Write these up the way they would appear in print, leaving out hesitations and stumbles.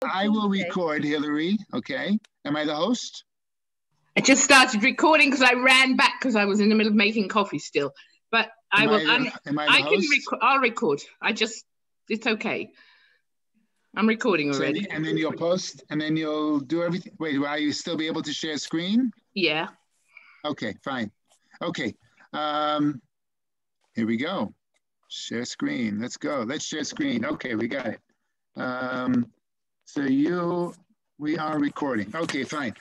I will record, Hillary. Okay. Am I the host? I just started recording because I ran back because I was in the middle of making coffee still. But I will. I'll record. It's okay. I'm recording already. And then you'll post, and then you'll do everything. Wait, will you still be able to share screen? Yeah. Okay, fine. Okay. Here we go. Share screen. Let's go. Let's share screen. Okay, we got it. We are recording. Okay, fine.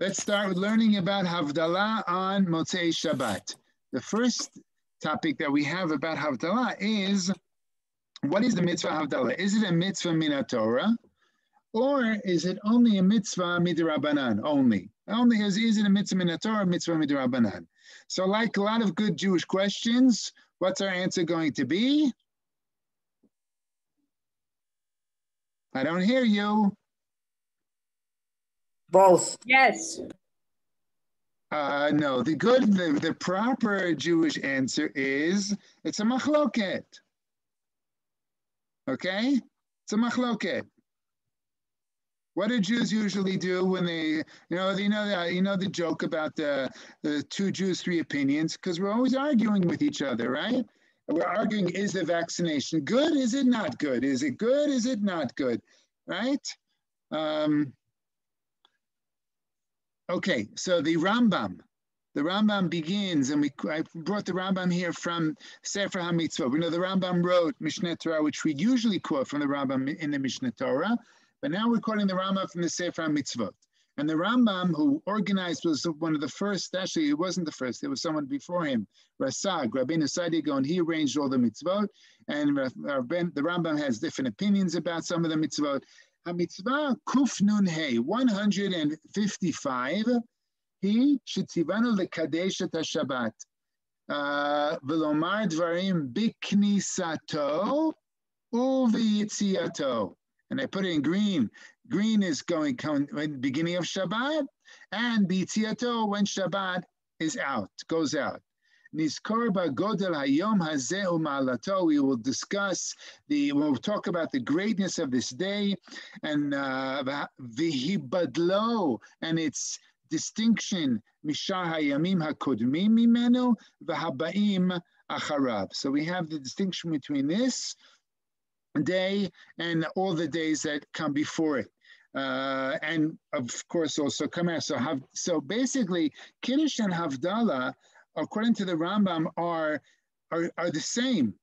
Let's start with learning about Havdalah on Motzei Shabbat. The first topic that we have about Havdalah is, what is the mitzvah Havdalah? Is it a mitzvah min Torah, or is it only a mitzvah midrabanan only? Is it a mitzvah min Torah, mitzvah midrabanan? So like a lot of good Jewish questions, what's our answer going to be? I don't hear you. Both. Yes. No, the proper Jewish answer is, it's a machloket. Okay? It's a machloket. What do Jews usually do when they, the joke about the two Jews, three opinions? Because we're always arguing with each other, right? We're arguing, is the vaccination good? Is it not good? Is it good? Is it not good? Right? Okay, so the Rambam begins, and I brought the Rambam here from Sefer HaMitzvot. We know the Rambam wrote Mishneh Torah, which we usually quote from the Rambam in the Mishneh Torah, but now we're quoting the Rambam from the Sefer HaMitzvot. And the Rambam, who organized, was one of the first, actually it wasn't the first, there was someone before him, Rasag, Rabbeinu Sadigo, and he arranged all the mitzvot, and the Rambam has different opinions about some of the mitzvot. HaMitzvah Kuf Nun Hey, 155, he shetzivanu lekadesh et HaShabbat, v'lomar dvarim biknisato uv'yitziato. And I put it in green. Green is going at the beginning of Shabbat, and b'yitziato when Shabbat is out, goes out. Nizkor ba'godel hayom hazeh u'ma'alato. We will discuss we'll talk about the greatness of this day, and v'hibadlo, and its distinction, mishar hayamim hakodmim mimenu v'habaim acharab. So we have the distinction between this day and all the days that come before it. And of course also come after. So basically, Kiddush and Havdalah, according to the Rambam, are the same.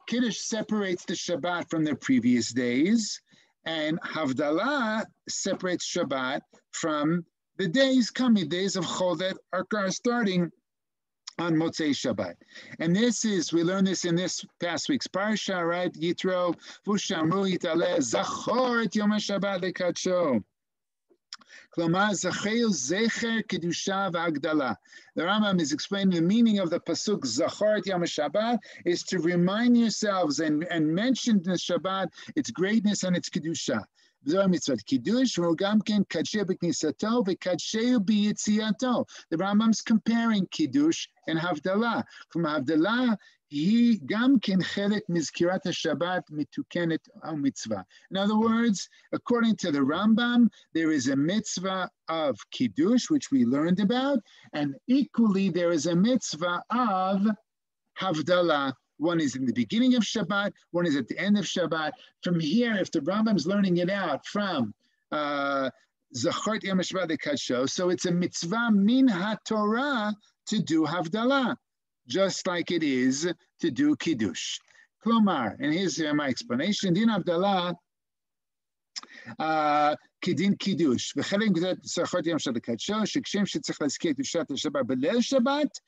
Kiddush separates the Shabbat from the previous days, and Havdalah separates Shabbat from the days days of Chol that are starting on Motzei Shabbat. And we learned this in this past week's parsha, right? Yitro, Vushamru Yitaleh, Zachor et Yom HaShabbat lekadsho. Klomar Zacheu Zecher Kedusha v'Hagdala. The Rambam is explaining the meaning of the pasuk Zachor et Yom HaShabbat is to remind yourselves and mention in the Shabbat its greatness and its Kedusha. The Rambam's comparing Kiddush and Havdalah. From Havdalah, he gam ken chelek mizkirat Shabbat mitukenet mitzvah. In other words, according to the Rambam, there is a mitzvah of Kiddush, which we learned about, and equally there is a mitzvah of Havdalah. One is in the beginning of Shabbat, one is at the end of Shabbat. From here, if the Rambam's learning it out from Zachor Yom HaShabbat Lekadsho, so it's a mitzvah min HaTorah to do Havdalah, just like it is to do Kiddush. Klomar, and here's my explanation, Din Havdalah, כדין קידוש, וחלק מזה זכור יום שבת לקדשו, שכשם שצריך להזכיר קדושת השבת בליל שבת,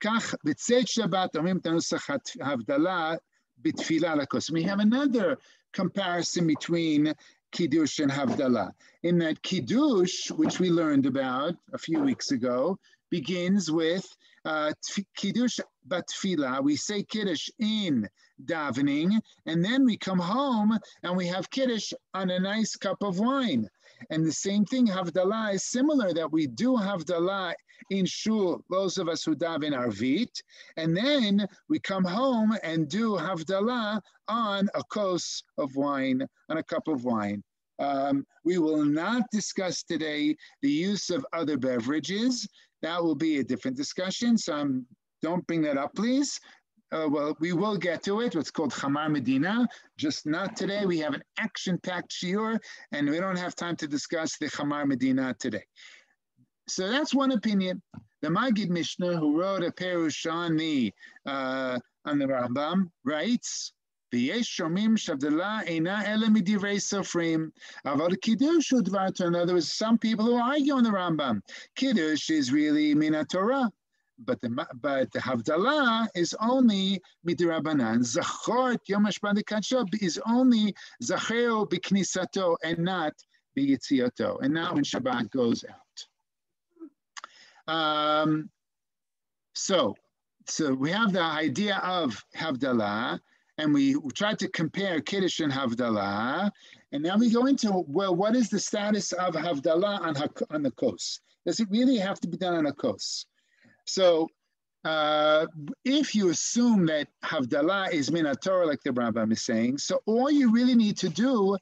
כך בצאת שבת אומרים את הנוסח ההבדלה בתפילה על הכוס. We have another comparison between Kiddush and Havdalah. In that Kiddush, which we learned about a few weeks ago, begins with Kiddush Batfila. We say Kiddush in davening, and then we come home and we have Kiddush on a nice cup of wine. And the same thing, Havdalah is similar, that we do Havdalah in shul, those of us who daven Arvit, and then we come home and do Havdalah on a kos of wine, on a cup of wine. We will not discuss today the use of other beverages. That will be a different discussion, so don't bring that up, please. Well, we will get to it. What's called Chamar Medina. Just not today. We have an action-packed shiur, and we don't have time to discuss the Chamar Medina today. So that's one opinion. The Magid Mishnah, who wrote a perush on the Rambam, writes, "V'yesh shomim shavdalah eina ele midivrei sofrim, aval kiddush hu dvar Torah." In other words, some people who argue on the Rambam, kiddush is really min Torah. But the Havdalah is only midrabanan. Zachor Yom Hashbah Kadsha is only Zachero b'knisato and not b'yitziato, and not when Shabbat goes out. So we have the idea of Havdalah, and we tried to compare Kiddush and Havdalah, and now we go into, well, what is the status of Havdalah on the kos? Does it really have to be done on a kos? So if you assume that Havdalah is min Torah, like the Rambam is saying, so all you really need to do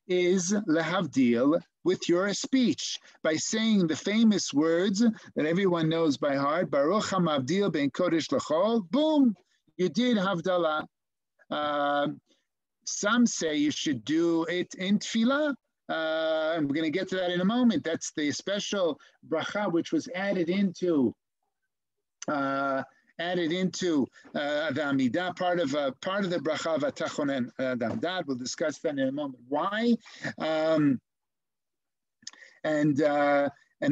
is lehavdil with your speech by saying the famous words that everyone knows by heart, Baruch HaMavdil ben Kodesh L'chol, boom, you did Havdalah. Some say you should do it in Tefillah. And we're going to get to that in a moment. That's the special bracha which was added into the Amidah, part of the bracha v'tachonen damdad. We'll discuss that in a moment. Why? And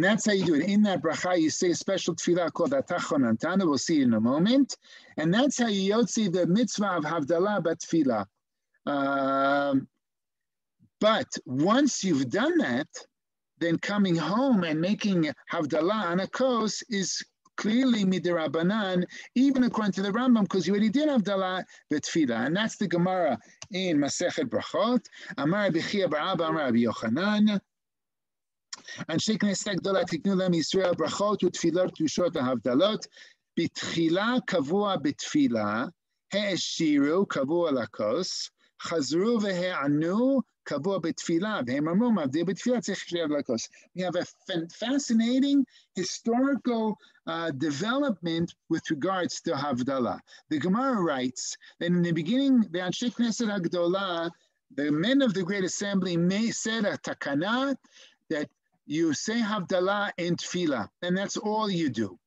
that's how you do it. In that bracha, you say a special tefillah called atachonan tana. We'll see it in a moment. And that's how you yotzi the mitzvah of havdalah b'tefillah. But once you've done that, then coming home and making havdalah on a kos is clearly midirabanan, even according to the Rambam, because you already did Havdalah b'tefillah. And that's the Gemara in Masechet Brachot. Amar Bechia Barabba Amar Rabbi Yochanan. Anshe Knesset Gdola tiknu lem Yisrael brachot u'tfilot k'dushot ha'havdalot b'tchila kavua b'tefillah he'eshiru kavua lakos chazru ve'he'anu kavua b'tefillah ve'emamru mavdil b'tefillah tzich she'ev lakos. We have a fascinating historical development with regards to Havdalah. The Gemara writes that in the beginning, the Anshe Knesset HaGdolah, the men of the Great Assembly, said a takana that you say Havdalah in Tefillah, and that's all you do.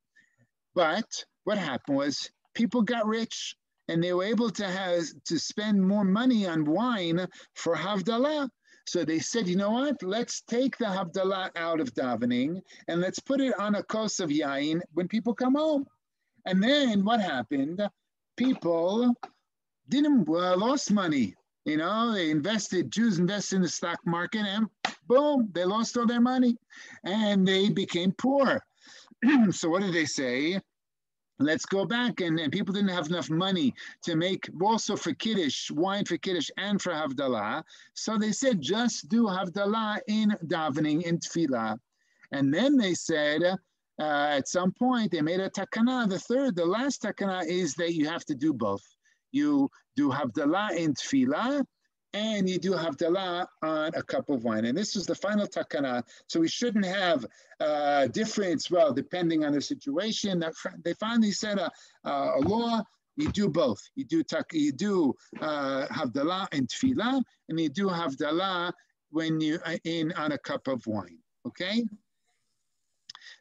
But what happened was people got rich, and they were able to spend more money on wine for Havdalah. So they said, you know what? Let's take the Havdalah out of davening and let's put it on a kos of yain when people come home. And then what happened? People lost money. You know, Jews invested in the stock market and boom, they lost all their money and they became poor. So what did they say? Let's go back, and people didn't have enough money to make also for Kiddush, wine for Kiddush and for Havdalah. So they said, just do Havdalah in davening, in Tefillah. And then they said, at some point, they made a takana. The last takana is that you have to do both. You do Havdalah in Tefillah, and you do Havdalah on a cup of wine. And this is the final takana. So we shouldn't have a difference, well, depending on the situation. They finally said a law, you do both. You do Havdalah in Tefillah, and you do Havdalah when you're on a cup of wine, okay?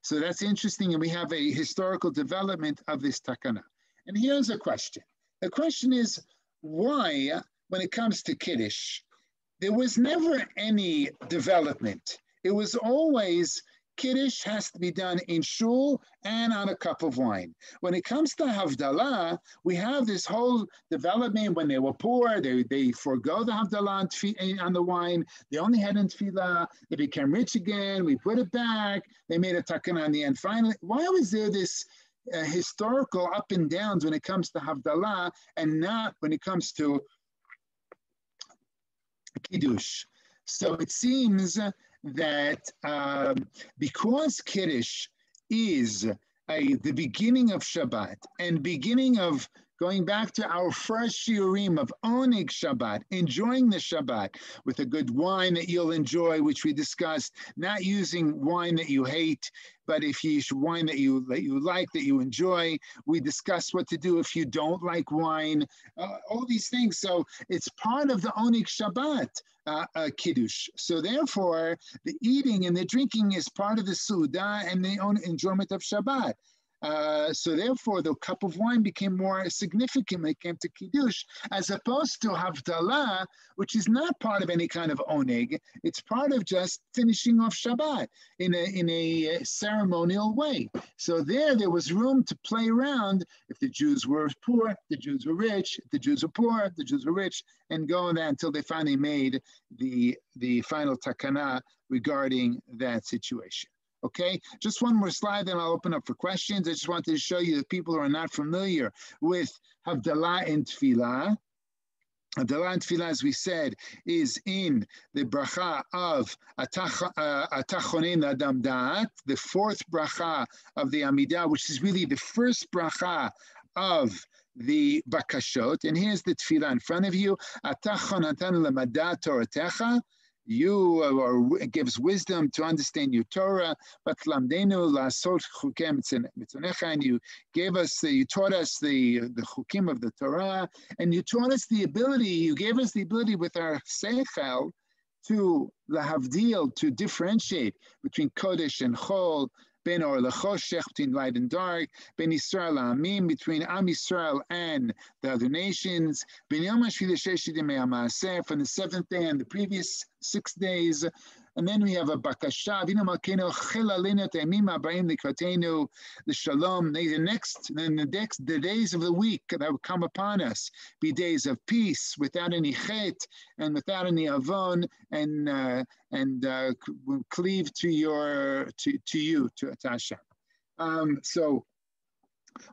So that's interesting, and we have a historical development of this takana. And here's a question. The question is, why, when it comes to Kiddush, there was never any development. It was always Kiddush has to be done in shul and on a cup of wine. When it comes to Havdalah, we have this whole development. When they were poor, they forego the Havdalah on the wine. They only had in Tefillah. They became rich again. We put it back. They made a takana on the end. Finally, why was there this historical up and downs when it comes to Havdalah and not when it comes to Kiddush? So it seems that because Kiddush is the beginning of Shabbat and beginning of going back to our first shiurim of Oneg Shabbat, enjoying the Shabbat with a good wine that you'll enjoy, which we discussed, not using wine that you hate, but if you wine that you like, that you enjoy. We discussed what to do if you don't like wine, all these things. So it's part of the Oneg Shabbat Kiddush. So therefore, the eating and the drinking is part of the Suda and the enjoyment of Shabbat. So therefore, the cup of wine became more significant when it came to Kiddush, as opposed to Havdalah, which is not part of any kind of oneg. It's part of just finishing off Shabbat in a ceremonial way. So there was room to play around if the Jews were poor, the Jews were rich, if the Jews were poor, the Jews were rich, and go on that until they finally made the final takana regarding that situation. Okay, just one more slide, then I'll open up for questions. I just wanted to show you that people who are not familiar with Havdalah and Tefillah. Havdalah and Tefillah, as we said, is in the bracha of Atachonin Adam Da'at, the fourth bracha of the Amidah, which is really the first bracha of the Bakashot. And here's the Tefillah in front of you. Atachon Atan Lamadat Toratecha. You gives wisdom to understand your Torah, but lamdenu lasot chukim mitzonecha, and you taught us the chukim of the Torah, and you taught us the ability. You gave us the ability with our seichel to lahavdil, to differentiate between kodesh and chol, ben or lechoshech, between light and dark, ben Yisrael Amim, between Am Yisrael and the other nations, ben Yom HaShvi Sheshidei Me'amaseh, from the seventh day and the previous 6 days. And then we have a bakasha, Avinu Malkeinu chel aleinu et hayamim habayim likratenu, the shalom, the days of the week that will come upon us, be days of peace, without any chet and without any avon, and cleave to you, to Hashem. So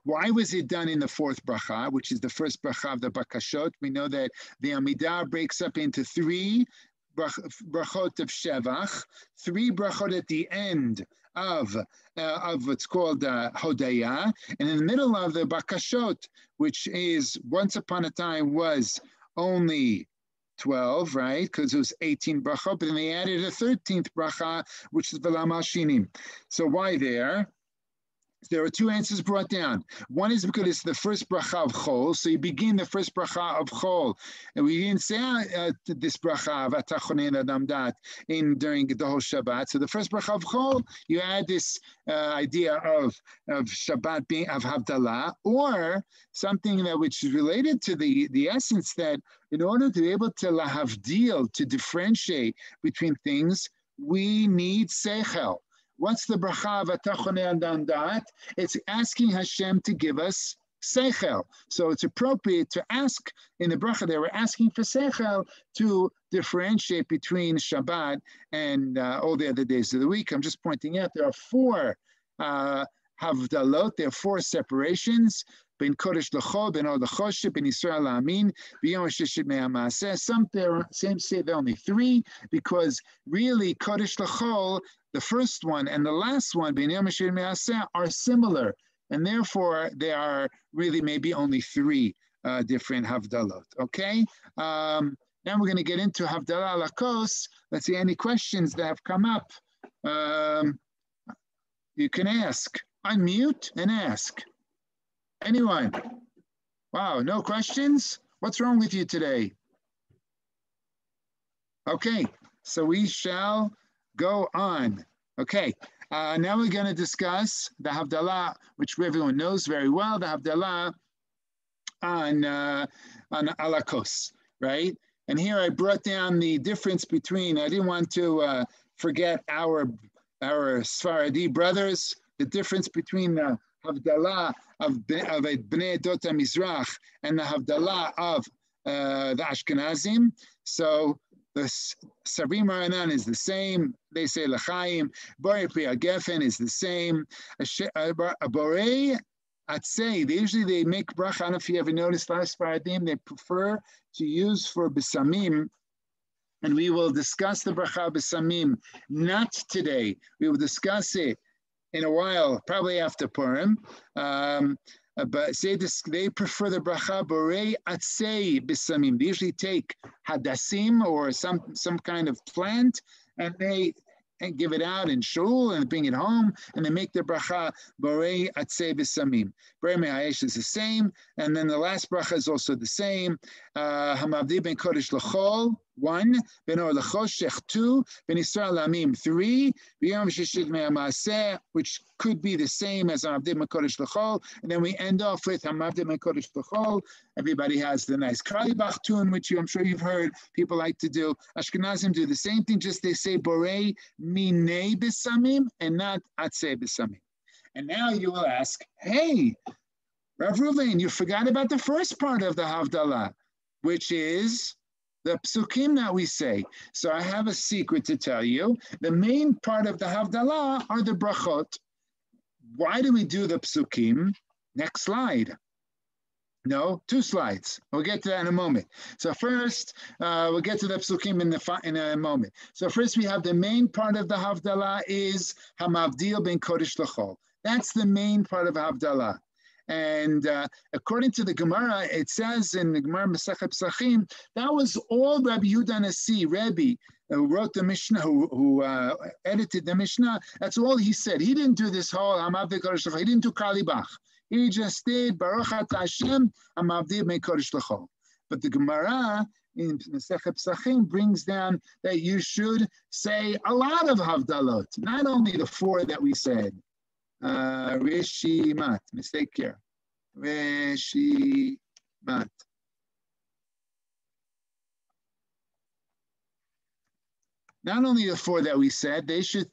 why was it done in the fourth bracha, which is the first bracha of the bakashot? We know that the Amidah breaks up into three brachot of Shevach, three brachot at the end of what's called Hodaya, and in the middle of the Bakashot, which is once upon a time was only 12, right? Because it was 18 brachot, but then they added a 13th bracha, which is V'lam Shinim. So why there? There are two answers brought down. One is because it's the first bracha of Chol, so you begin the first bracha of Chol, and we didn't say this bracha of Atachonin Adam Dat during the whole Shabbat. So the first bracha of Chol, you add this idea of Shabbat being of Havdalah, or something that which is related to the essence that in order to be able to lahavdil, to differentiate between things, we need seichel. What's the bracha of Atachonei Adam Da'at? It's asking Hashem to give us seichel. So it's appropriate to ask in the bracha. They were asking for seichel to differentiate between Shabbat and all the other days of the week. I'm just pointing out there are four havdalot. There are four separations. Ben Kodesh L'chol, Ben Or L'chosheh, Ben Yisrael La'amin, B'yom HaShishit Me'amaseh. Some say there are only three, because really Kodesh L'chol, the first one and the last one, Ben Yom HaShishit Me'amaseh, are similar, and therefore there are really maybe only three different havdalot. Okay? Now we're going to get into Havdalah Lakos. Let's see any questions that have come up. You can ask. Unmute and ask. Anyone? Wow, no questions? What's wrong with you today? Okay, so we shall go on. Okay, now we're going to discuss the Havdalah, which everyone knows very well, the Havdalah on Alakos, right? And here I brought down the difference between, I didn't want to forget our Sfaradi brothers, the difference between the Havdalah of Bnei Dot HaMizrach and the Havdalah of the Ashkenazim. So the Sabri Maranan is the same. They say L'chaim. Borei Pri Gefen is the same. Borei Atzei, usually they make bracha. I don't know if you ever noticed last Faradim, they prefer to use for Besamim And we will discuss the bracha b'samim, not today. We will discuss it in a while, probably after Purim. But say this, they prefer the bracha borei atzei b'samim. They usually take hadassim or some kind of plant, and they give it out in shul and bring it home, and they make the bracha borei atzei b'samim. Borei me'ayesh is the same, and then the last bracha is also the same. Hamavdi ben kodesh l'chol, 1, ben or l'choshech, 2, ben Yisrael lamim, 3, b'yom shishit me'amaseh, which could be the same as Hamavdi ben kodesh l'chol, and then we end off with Hamavdi ben kodesh l'chol. Everybody has the nice Kralibach tune, which I'm sure you've heard people like to do. Ashkenazim do the same thing, just they say borei minei b'samim and not atzei b'samim. And now you will ask, hey, Rav Ruvain, you forgot about the first part of the Havdalah, which is the psukim that we say. So I have a secret to tell you. The main part of the Havdalah are the brachot. Why do we do the psukim? Next slide. No, 2 slides. We'll get to that in a moment. So first, we'll get to the psukim in a moment. So first we have the main part of the Havdalah is Hamavdil ben Kodesh l'chol. That's the main part of Havdalah. And according to the Gemara, it says in the Gemara Masechet Pesachim, that was all Rabbi Yehuda Nasi, Rabbi, who wrote the Mishnah, who edited the Mishnah. That's all he said. He didn't do this whole Hamavdil Kodesh l'chol. He didn't do Kalibach. He just did Baruch Ata Hashem Hamavdil ben Kodesh l'chol. But the Gemara in Masechet Pesachim brings down that you should say a lot of Havdalot, not only the 4 that we said. Rishimat, mistake here. Rishimat. Not only the 4 that we said, they should,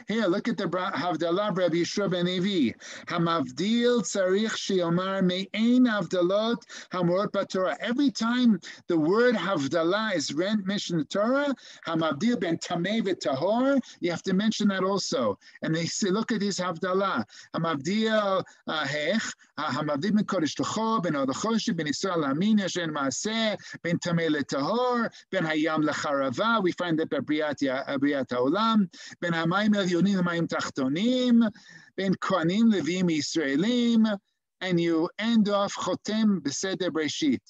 here, look at the Havdalah, Rabbi Yishua ben Levi. Hamavdil tzarich sheyomar me'ein Havdalot hamorot b'Torah. Every time the word Havdalah is mentioned in the Torah, Hamavdil ben Tamei v'Tahor, you have to mention that also. And they say, look at this Havdalah. Hamavdil hech, Hamavdil ben Kodesh l'chol, ben Odachosh, ben Yisrael l'Amin, Yashen Maaseh, ben Tamei l'Tahor, ben Hayam l'Charava. We find that by Abiyat Haolam, Ben Hamayim Elyonim Hamayim Tachtonim, Ben Kohanim Levim Yisraelim, and you end off Chotem Beseder Breshit.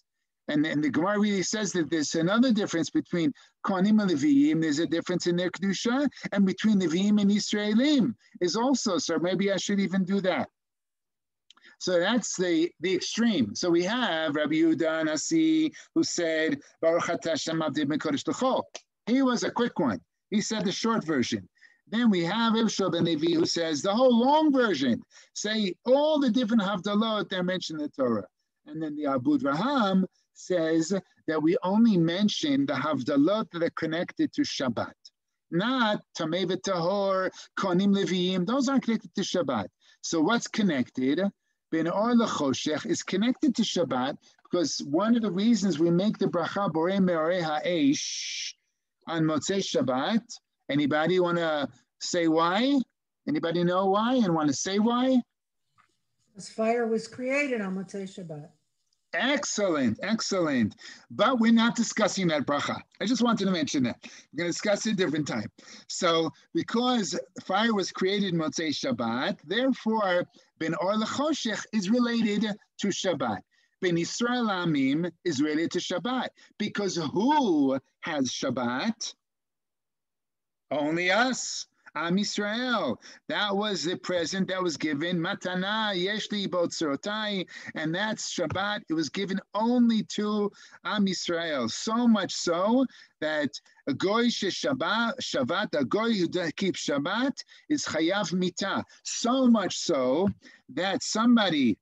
And the Gemara really says that there's another difference between Kohanim and Levim. There's a difference in their Kedusha, and between Levim and Yisraelim is also. So maybe I should even do that. So that's the extreme. So we have Rabbi Yehuda Nasi who said Baruch Ata Hashem Avdei ben Kodesh l'chol. He was a quick one. He said the short version. Then we have Yishua ben Levi who says the whole long version. Say all the different Havdalot that are mentioned in the Torah. And then the Abud Raham says that we only mention the Havdalot that are connected to Shabbat. Not Tamei v'Tahor, Kohanim Leviim. Those aren't connected to Shabbat. So what's connected? Ben Or L'Choshech is connected to Shabbat because one of the reasons we make the bracha Borei Me'orei Ha'esh on Motzei Shabbat. Anybody want to say why? Anybody know why and want to say why? Because fire was created on Motzei Shabbat. Excellent, excellent. But we're not discussing that bracha. I just wanted to mention that. We're going to discuss it a different time. So because fire was created in Motzei Shabbat, therefore Ben Or L'Choshech is related to Shabbat. Ben Yisrael Amim is related to Shabbat. Because who has Shabbat? Only us. Am Yisrael. That was the present that was given. Matana Yeshli Botzerotai. And that's Shabbat. It was given only to Am Yisrael. So much so that a goy Shabbat, a goy who keeps Shabbat is Chayav Mita. So much so that somebody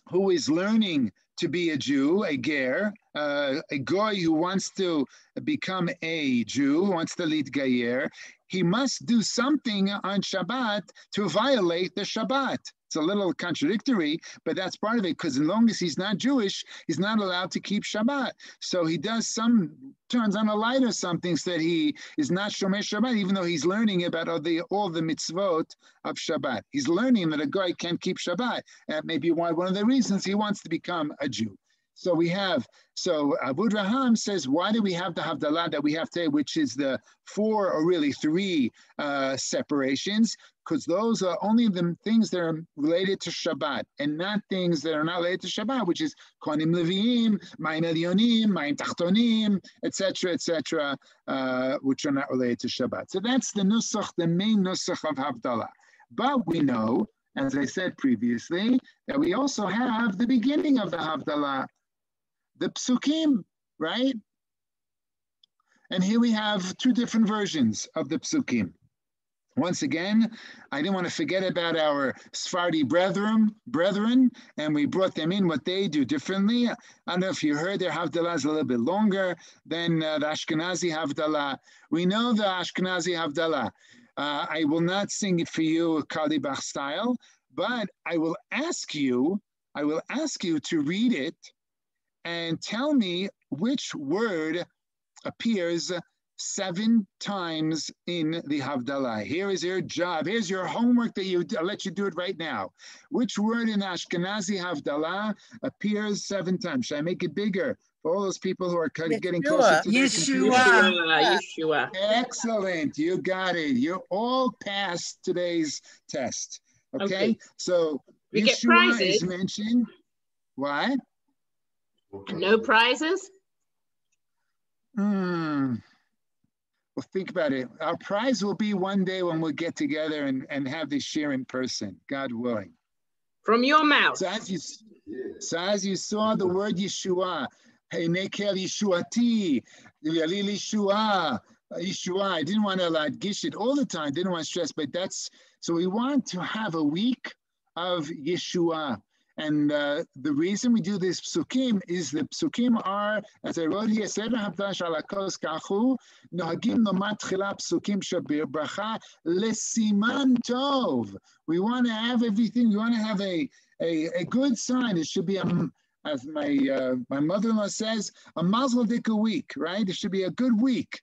who is learning to be a Jew, a ger, a goy who wants to become a Jew, who wants to lead gayer, he must do something on Shabbat to violate the Shabbat. It's a little contradictory, but that's part of it, because as long as he's not Jewish, he's not allowed to keep Shabbat. So he does turns on a light or something so that he is not Shomer Shabbat, even though he's learning about all the mitzvot of Shabbat. He's learning that a guy can't keep Shabbat. That may be one of the reasons he wants to become a Jew. So Abu Raham says, why do we have the Havdalah that we have today, which is the 4 or really 3 separations? Because those are only the things that are related to Shabbat and not things that are not related to Shabbat, which is Kohanim Leviim, Mayim Elyonim, Mayim Tachtonim, etc., which are not related to Shabbat. So that's the nusach, the main nusach of Havdalah. But we know, as I said previously, that we also have the beginning of the Havdalah, the psukim, right? And here we have 2 different versions of the psukim. Once again, I didn't want to forget about our Sephardi brethren, and we brought them in what they do differently. I don't know if you heard their Havdalah is a little bit longer than the Ashkenazi Havdalah. We know the Ashkenazi Havdalah. I will not sing it for you Kalibach style, but I will ask you to read it and tell me which word appears 7 times in the Havdalah. Here is your job. Here's your homework I'll let you do it right now. Which word in Ashkenazi Havdalah appears 7 times? Should I make it bigger for all those people who are getting closer to their computer? Yeshua. Excellent. You got it. You all passed today's test. Okay. So we Yeshua get prizes. Is mentioned. What? No prizes? Well, think about it. Our prize will be one day when we'll get together and have this share in person, God willing. From your mouth. So as you saw the word Yeshua, hey, Nekel Yeshuati, Yeshua, Yeshua. I didn't want to like gish it all the time. Didn't want to stress, but so we want to have a week of Yeshua. And the reason we do this psukim is the psukim are, as I wrote here, Seder Havdalah Shalakos Kachu, Nohagim Nomat Chila Psukim Shabir Bracha Lesiman Tov. We want to have everything. We want to have a good sign. It should be, as my mother-in-law says, a mazel dika week, right? It should be a good week.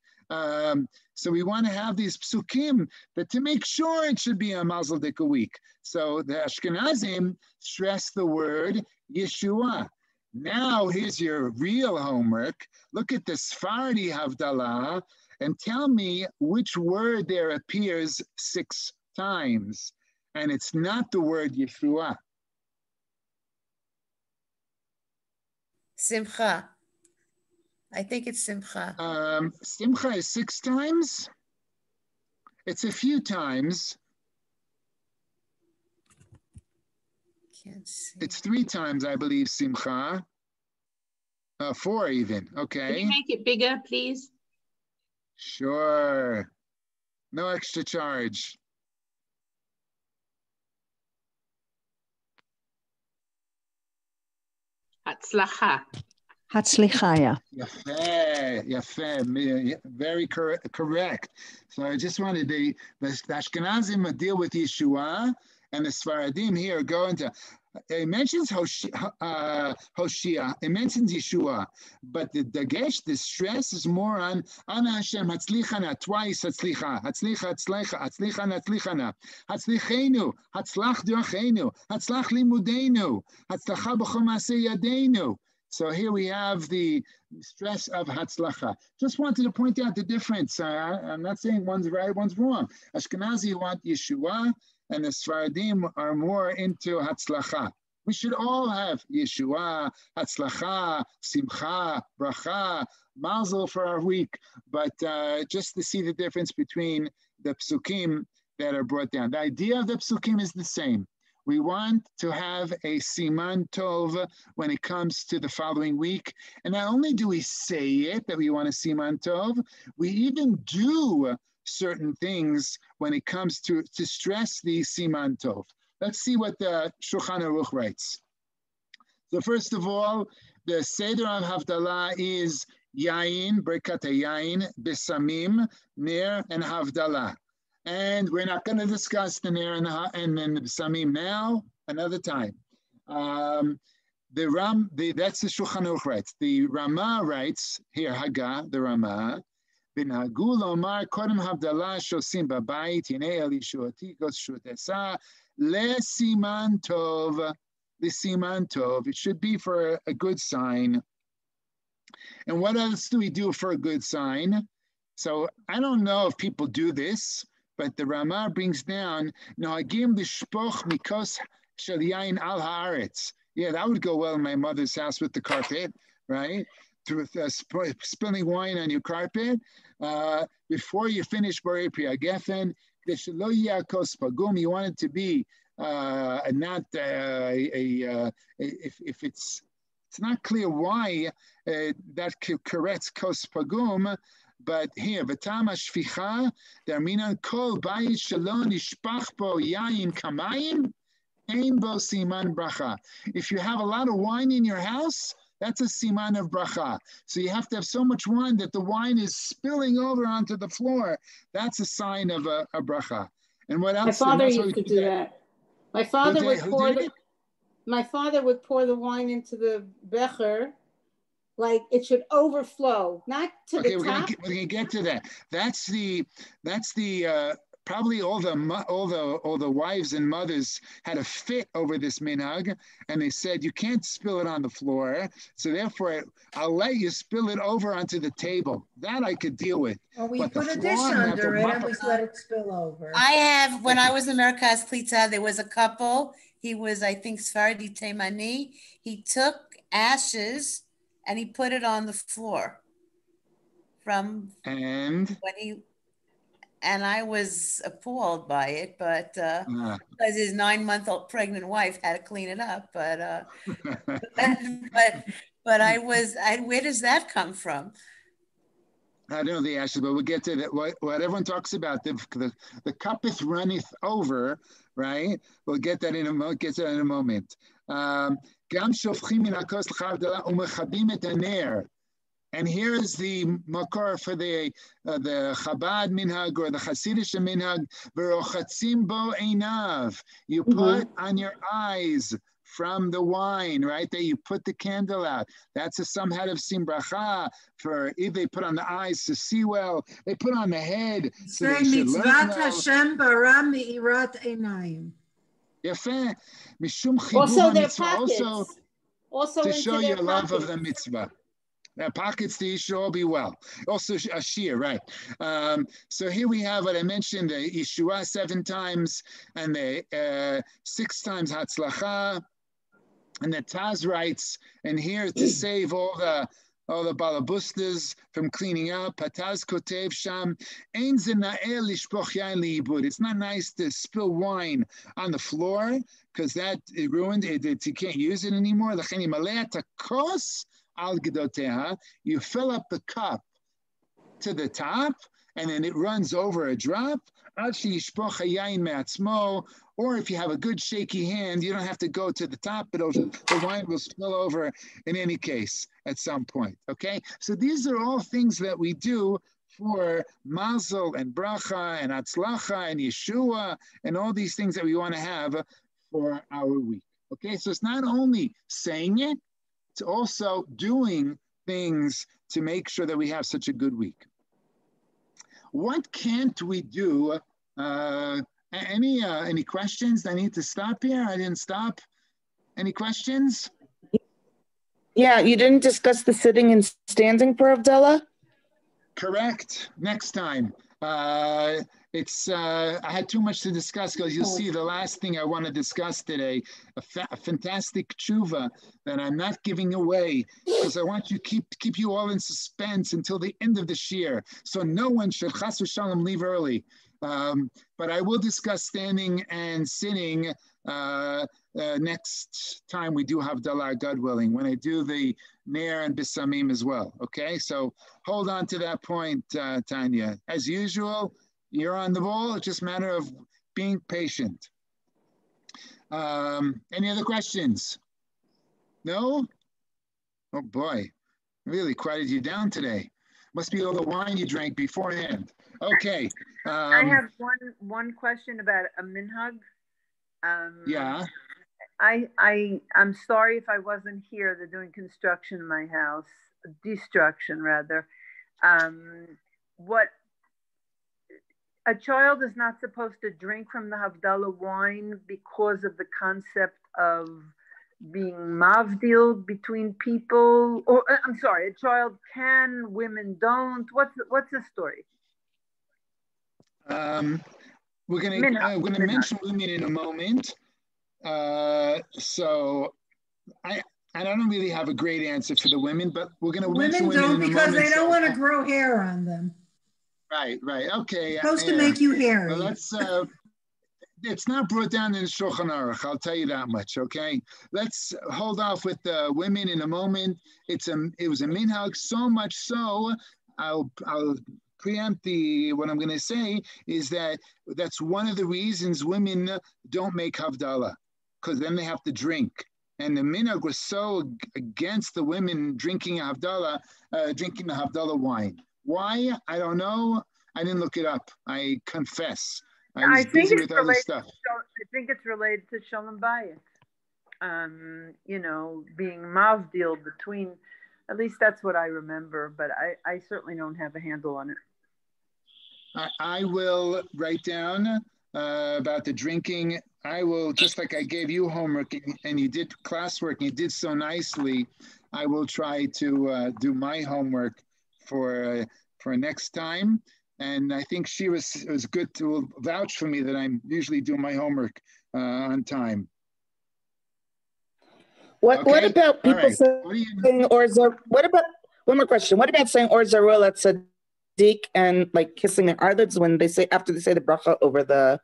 So we want to have these psukim, but to make sure it should be a mazel dika week. So the Ashkenazim stress the word Yeshua. Now here's your real homework. Look at the Sephardi Havdalah and tell me which word there appears 6 times. And it's not the word Yeshua. Simcha. I think it's Simcha. Simcha is 6 times. It's a few times. Can't see. It's 3 times, I believe, Simcha. 4 even, okay. Can you make it bigger, please? Sure. No extra charge. Hatzlacha. Hatzlichaya. Yafeh, very correct. So I just wanted the Ashkenazim deal with Yeshua, and the Sfaradim here go into. It mentions Hoshea, it mentions Yeshua, but the dagesh, the stress is more on Ana Hashem, Hatzlichana, twice Hatzlicha, Hatzlichana, Hatzlichenu, Hatzlach Dochenu, Hatzlach Limudenu, Hatzlacha B'chol Maaseh Yadeinu. So here we have the stress of Hatzlacha. Just wanted to point out the difference. I'm not saying one's right, one's wrong. Ashkenazi want Yeshua, and the Sfaradim are more into Hatzlacha. We should all have Yeshua, Hatzlacha, Simcha, Bracha, Mazel for our week, but just to see the difference between the psukim that are brought down. The idea of the psukim is the same. We want to have a siman tov when it comes to the following week. And not only do we say it, that we want a siman tov, we even do certain things when it comes to stress the siman tov. Let's see what the Shulchan Aruch writes. So first of all, the Seder of Havdalah is Yain, Birkat Yain, Besamim, Ner, and Havdalah. And we're not going to discuss the Ner and the Samim now, another time. That's the Shulchan Aruch writes. The Rama writes, here, Haggah, the Rama, V'nhagu lomar kodem havdalah shosim b'bayit, hinei el yeshuati kos shutesa, lesiman tov. L'siman tov. It should be for a good sign. And what else do we do for a good sign? So I don't know if people do this, but the Ramah brings down, Nohagim l'shpoch mikos shel yain al haaretz. Yeah, that would go well in my mother's house with the carpet, right? Spilling wine on your carpet before you finish Borei Pri Hagefen. You want it to be not if it's not clear why that corrects kos pagum, but here v'tama shficha derminan kol bayit shelo nishpach bo yayin kamayim ein bo siman bracha. If you have a lot of wine in your house, that's a siman of bracha. So you have to have so much wine that the wine is spilling over onto the floor. That's a sign of a bracha. And what else? My father used to do that. My father would pour the wine into the becher, like it should overflow, not to the top. We're gonna get to that. That's the probably all the wives and mothers had a fit over this minhag, and they said you can't spill it on the floor, so therefore I'll let you spill it over onto the table. That I could deal with. Or we put a dish under it and we let it spill over. When I was in Merkaz Klitza, there was a couple. He was, I think, Sfardi Teimani. He took ashes and he put it on the floor and I was appalled by it, but because his 9-month-old pregnant wife had to clean it up. But where does that come from? I don't know the ashes, but we'll get to that. What everyone talks about, the cuppeth runneth over, right? We'll get that in a moment. And here is the makor for the Chabad minhag or the Hasidic minhag. V'rochatzim bo einav. You put on your eyes from the wine, right? That you put the candle out. That's a somewhat of sim bracha. For if they put on the eyes to see well, they put on the head. So they should learn well. Hashem bara mi'irat einayim. Yefeh. Mishum also chibur their mitzvah. pockets. Also to show your love pockets. of the mitzvah. Their pockets, they should all be well. Also, a shear, right? So here we have what I mentioned: the Yeshua 7 times, and the 6 times Hatzlacha, and the Taz writes, and here to save all the balabustas from cleaning up. Hataz kotev sham ein ze na'el lishpoch yain liibud. It's not nice to spill wine on the floor because that it ruined it. You can't use it anymore. L'chen yimaleh takos al gedoteha. You fill up the cup to the top, and then it runs over a drop. Ad sheyishpoch hayayin me'atzmo. Or if you have a good shaky hand, you don't have to go to the top, but the wine will spill over in any case at some point, okay? So these are all things that we do for mazel and bracha and atzlacha and Yeshua and all these things that we want to have for our week, okay? So it's not only saying it, it's also doing things to make sure that we have such a good week. What can't we do? Any questions? I need to stop here. I didn't stop. Any questions? Yeah, you didn't discuss the sitting and standing for Havdalah? Correct. Next time. I had too much to discuss because you'll see the last thing I want to discuss today, a fantastic tshuva that I'm not giving away because I want you to keep you all in suspense until the end of this year. So no one should chas v'shalom leave early. But I will discuss standing and sitting next time we do Havdalah, God willing, when I do the Ner and Bisamim as well. Okay, so hold on to that point, Tanya. As usual, you're on the ball. It's just a matter of being patient. Any other questions? No? Oh boy, really quieted you down today. Must be all the wine you drank beforehand. Okay. I have one question about a minhag. Yeah. I'm sorry if I wasn't here. They're doing construction in my house, destruction rather. What a child is not supposed to drink from the Havdalah wine because of the concept of being mavdil between people, or I'm sorry, a child can, women don't. What's the story? We're gonna mention women in a moment. So I don't really have a great answer for the women, but we're gonna mention women don't in a because moment, they don't want to grow hair on them. Right. Okay. It's supposed to make you hairy. Well, let's. It's not brought down in the Shulchan Aruch, I'll tell you that much, okay? Let's hold off with the women in a moment. It was a minhag, so much so, I'll preempt what I'm going to say is that's one of the reasons women don't make Havdalah, because then they have to drink. And the minhag was so against the women drinking the Havdalah wine. Why? I don't know. I didn't look it up. I confess. I think it's related to Shalom Bayit. Being mavdil between, at least that's what I remember, but I certainly don't have a handle on it. I will write down about the drinking. I will, just like I gave you homework and you did classwork and you did so nicely, I will try to do my homework for next time. And I think she was good to vouch for me that I usually do my homework on time. What about people saying what about, one more question, what about saying or zarul at Sadiq and like kissing their eyelids when they say, after they say the bracha over the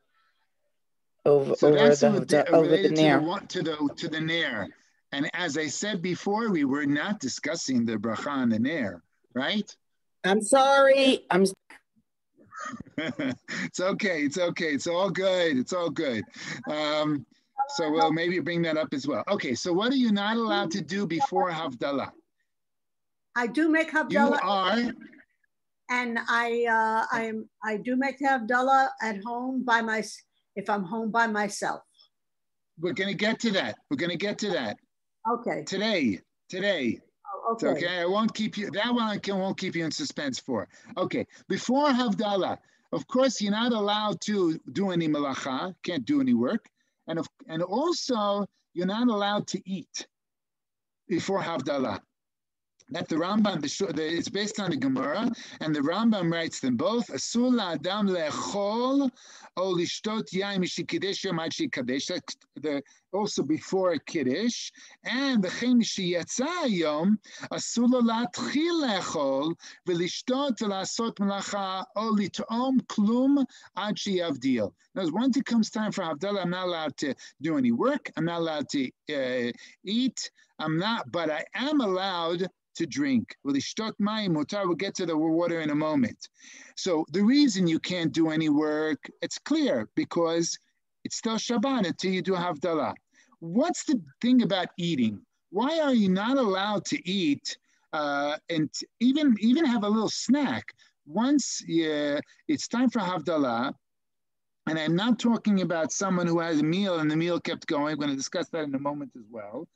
nair? To the nair. And as I said before, we were not discussing the bracha on the nair, right? I'm sorry. It's okay. It's all good. So we'll maybe bring that up as well. Okay, so what are you not allowed to do before Havdalah? I do make Havdalah. You are? And I do make Havdalah at home if I'm home by myself. We're going to get to that. Okay. Today. Okay. Okay, I won't keep you, that one I won't keep you in suspense for. Okay, before Havdalah, of course, you're not allowed to do any malacha, can't do any work. And also, you're not allowed to eat before Havdalah. That the Rambam, it's based on the Gemara, and the Rambam writes them both. Asur la'adam le'echol o lishtot yain mishikadesh yom ad shikadesh. Also before Kiddush, and the v'chein mishiyatza yom asur lo la'atchil le'echol v'lishtot v'lasot melacha o lit'om klum ad sheyavdil. Now, once it comes time for Havdalah, I'm not allowed to do any work. I'm not allowed to eat. But I am allowed to drink. We'll get to the water in a moment. So the reason you can't do any work, it's clear, because it's still Shabbat until you do Havdalah. What's the thing about eating? Why are you not allowed to eat and even have a little snack? Once it's time for Havdalah, and I'm not talking about someone who has a meal and the meal kept going. We're going to discuss that in a moment as well.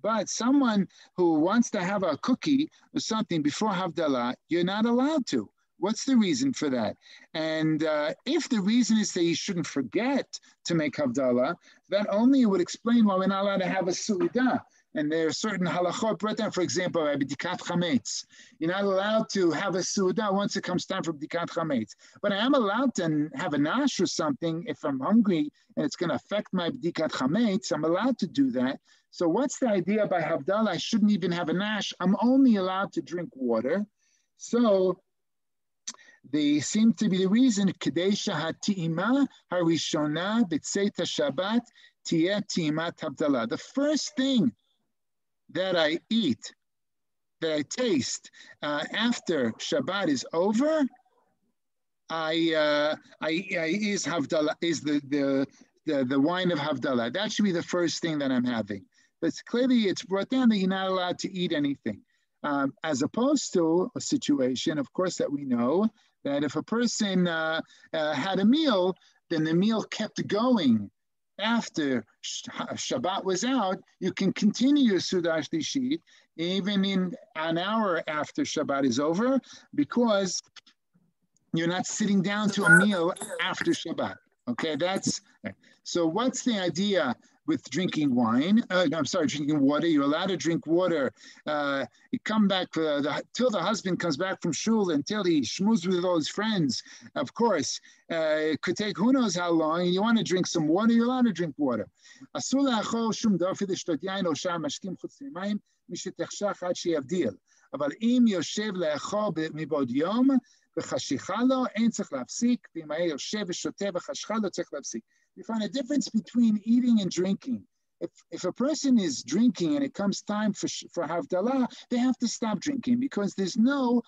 But someone who wants to have a cookie or something before Havdalah, you're not allowed to. What's the reason for that? And if the reason is that you shouldn't forget to make Havdalah, that only would explain why we're not allowed to have a Su'udah. And there are certain halachot brought down, for example, b'dikat chametz. You're not allowed to have a Su'udah once it comes time for b'dikat chametz. But I am allowed to have a nash or something if I'm hungry and it's going to affect my b'dikat chametz. I'm allowed to do that. So what's the idea by Havdalah? I shouldn't even have a nash. I'm only allowed to drink water. So they seem to be the reason, Kadesha ha'ti'ima harishona b'tzeit Shabbat tiyeh ti'imat Havdalah. The first thing that I eat, that I taste after Shabbat is over, is Havdalah, is the wine of Havdalah. That should be the first thing that I'm having. But clearly it's brought down that you're not allowed to eat anything. As opposed to a situation, of course, that we know that if a person had a meal, then the meal kept going after Shabbat was out, you can continue your Sudah Shlishit even in an hour after Shabbat is over, because you're not sitting down to a meal after Shabbat. Okay, so what's the idea with drinking wine. I'm sorry, drinking water. You're allowed to drink water. You come back till the husband comes back from shul, until he schmoozes with all his friends. Of course, it could take who knows how long. And you want to drink some water, you're allowed to drink water. אבל אם יושב לאכול מבעוד יום וחשיכה לו, אין צריך להפסיק, ואם היה יושב ושותה וחשיכה לו, צריך להפסיק. We find a difference between eating and drinking. If a person is drinking and it comes time for Havdalah, they have to stop drinking, because there's no,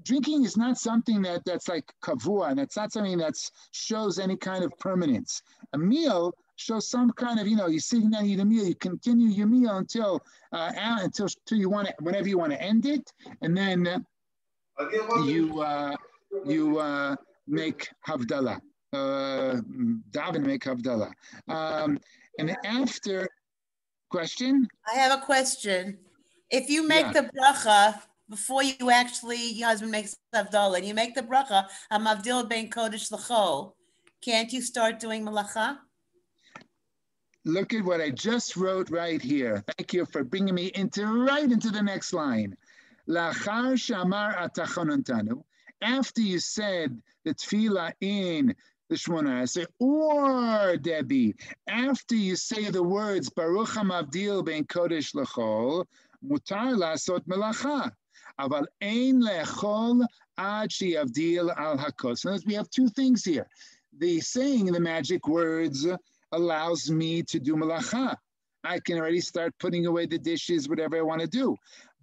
drinking is not something that's like kavua, and it's not something that shows any kind of permanence. A meal shows some kind of, you're sitting down, you eat a meal, you continue your meal until you want to, whenever you want to end it, and then you make Havdalah. Daven make Havdalah. And after, question? I have a question. If you make the bracha before your husband makes Havdalah, and you make the bracha, Hamavdil ben Kodesh L'chol, can't you start doing malacha? Look at what I just wrote right here. Thank you for bringing me right into the next line. Lachar shamar atachonantanu. After you said the tefillah in the Shemona Esrei, or Debbie, after you say the words Baruch Hamavdil ben Kodesh L'chol, mutar lasot melacha, aval ein lechol ad sheyavdil al hakos. So we have two things here. The saying the magic words allows me to do malacha. I can already start putting away the dishes, whatever I want to do.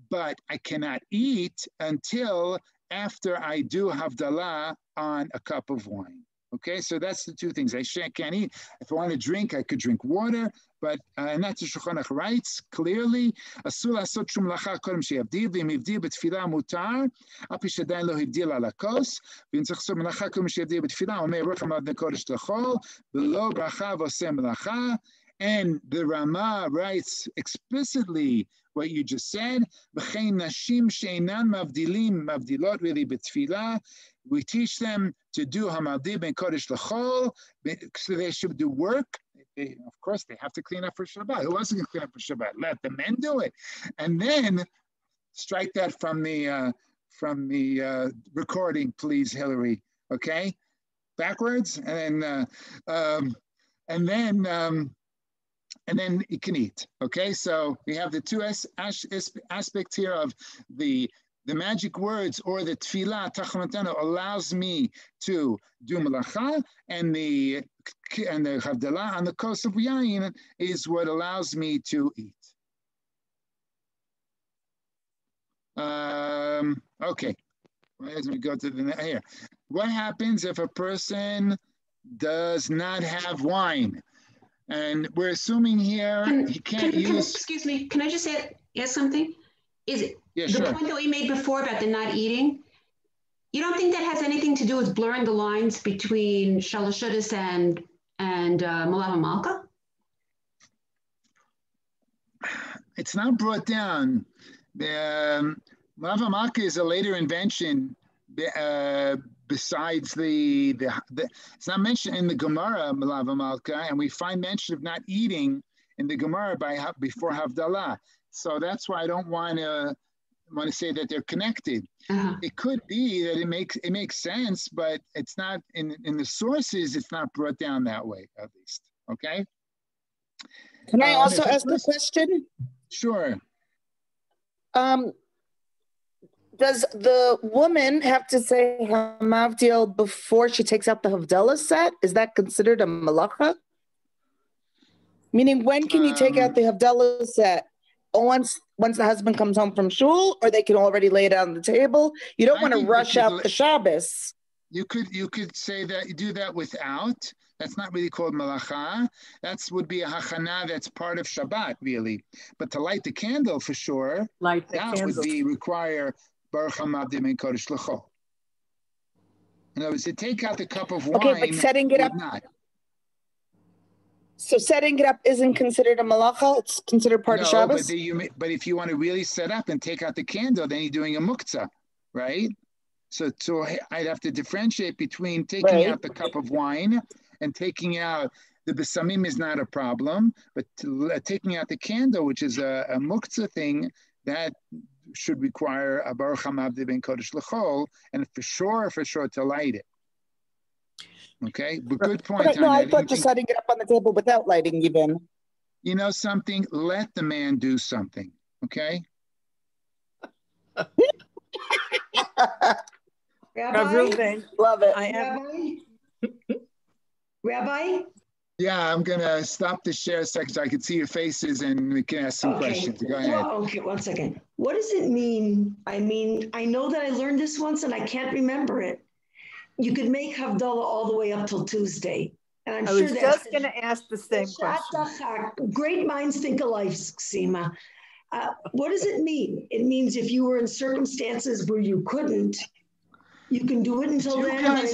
But I cannot eat until after I do Havdalah on a cup of wine. Okay, so that's the two things. I can't eat. If I want to drink, I could drink water, but and that's what Shulchan Aruch writes clearly. Asur lasot shum malacha kodem sheyavdil, v'im yavdil b'tfilah mutar, api shadayin lo hivdil ala kos, v'im tzach lasot malacha kodem sheyavdil b'tfilah, omer Baruch Hamavdil kodesh l'chol, v'lo bracha v'oseh malacha. And the Rama writes explicitly what you just said. V'chein nashim she'enan mavdilim, mavdilot really b'tfilah. We teach them to do Hamavdil ben Kodesh L'chol, so they should do work. Of course, they have to clean up for Shabbat. Who else is going to clean up for Shabbat? Let the men do it. And then strike that from the recording, please, Hillary. Okay, backwards, and then you can eat. Okay, so we have the two aspects here of the magic words, or the tefillah tachonatanu allows me to do malacha, and the havdalah on the kos of yayin is what allows me to eat. Okay, as we go to the here, what happens if a person does not have wine? And we're assuming here he can't use. Excuse me, can I just ask something? Is it sure. The point that we made before about the not eating? You don't think that has anything to do with blurring the lines between Shalosh Shudas and Malav Malka? It's not brought down. The Malav Malka is a later invention. Besides the it's not mentioned in the Gemara, Malav Malka, and we find mention of not eating in the Gemara before Havdalah. So that's why I don't want to say that they're connected. It could be that it makes sense, but it's not in the sources. It's not brought down that way, at least. Okay. Can I also ask a question? Sure. Does the woman have to say Hamavdil before she takes out the Havdalah set? Is that considered a malacha? Meaning, when can you take out the Havdalah set? Once the husband comes home from shul, or they can already lay it on the table? You don't want to rush out the Shabbos. You could say that you do that without. That's not really called malacha. That would be a hachana that's part of Shabbat, really. But to light the candle for sure, that would require Baruch Hamavdil ben Kodesh L'chol. In other words, to take out the cup of wine. Okay, but setting it up. Not. So setting it up isn't considered a malacha. It's considered part of Shabbos. But if you want to really set up and take out the candle, then you're doing a muktzah, right? So I'd have to differentiate between taking out the cup of wine and taking out the besamim is not a problem, but taking out the candle, which is a muktzah thing, that should require a baruch hamavdi ben kodesh l'chol, and for sure to light it. Okay, but good point. Right, no, I thought just setting it up on the table without lighting even. You know something? Let the man do something. Okay. Rabbi, love it. Rabbi? Yeah, I'm going to stop the share a second so I can see your faces and we can ask some questions. Go ahead. Well, okay, 1 second. What does it mean? I mean, I know that I learned this once and I can't remember it. You could make Havdalah all the way up till Tuesday. And I'm sure was just going to ask the same question. Great minds think alike, Seema. What does it mean? It means if you were in circumstances where you couldn't, you can do it until then.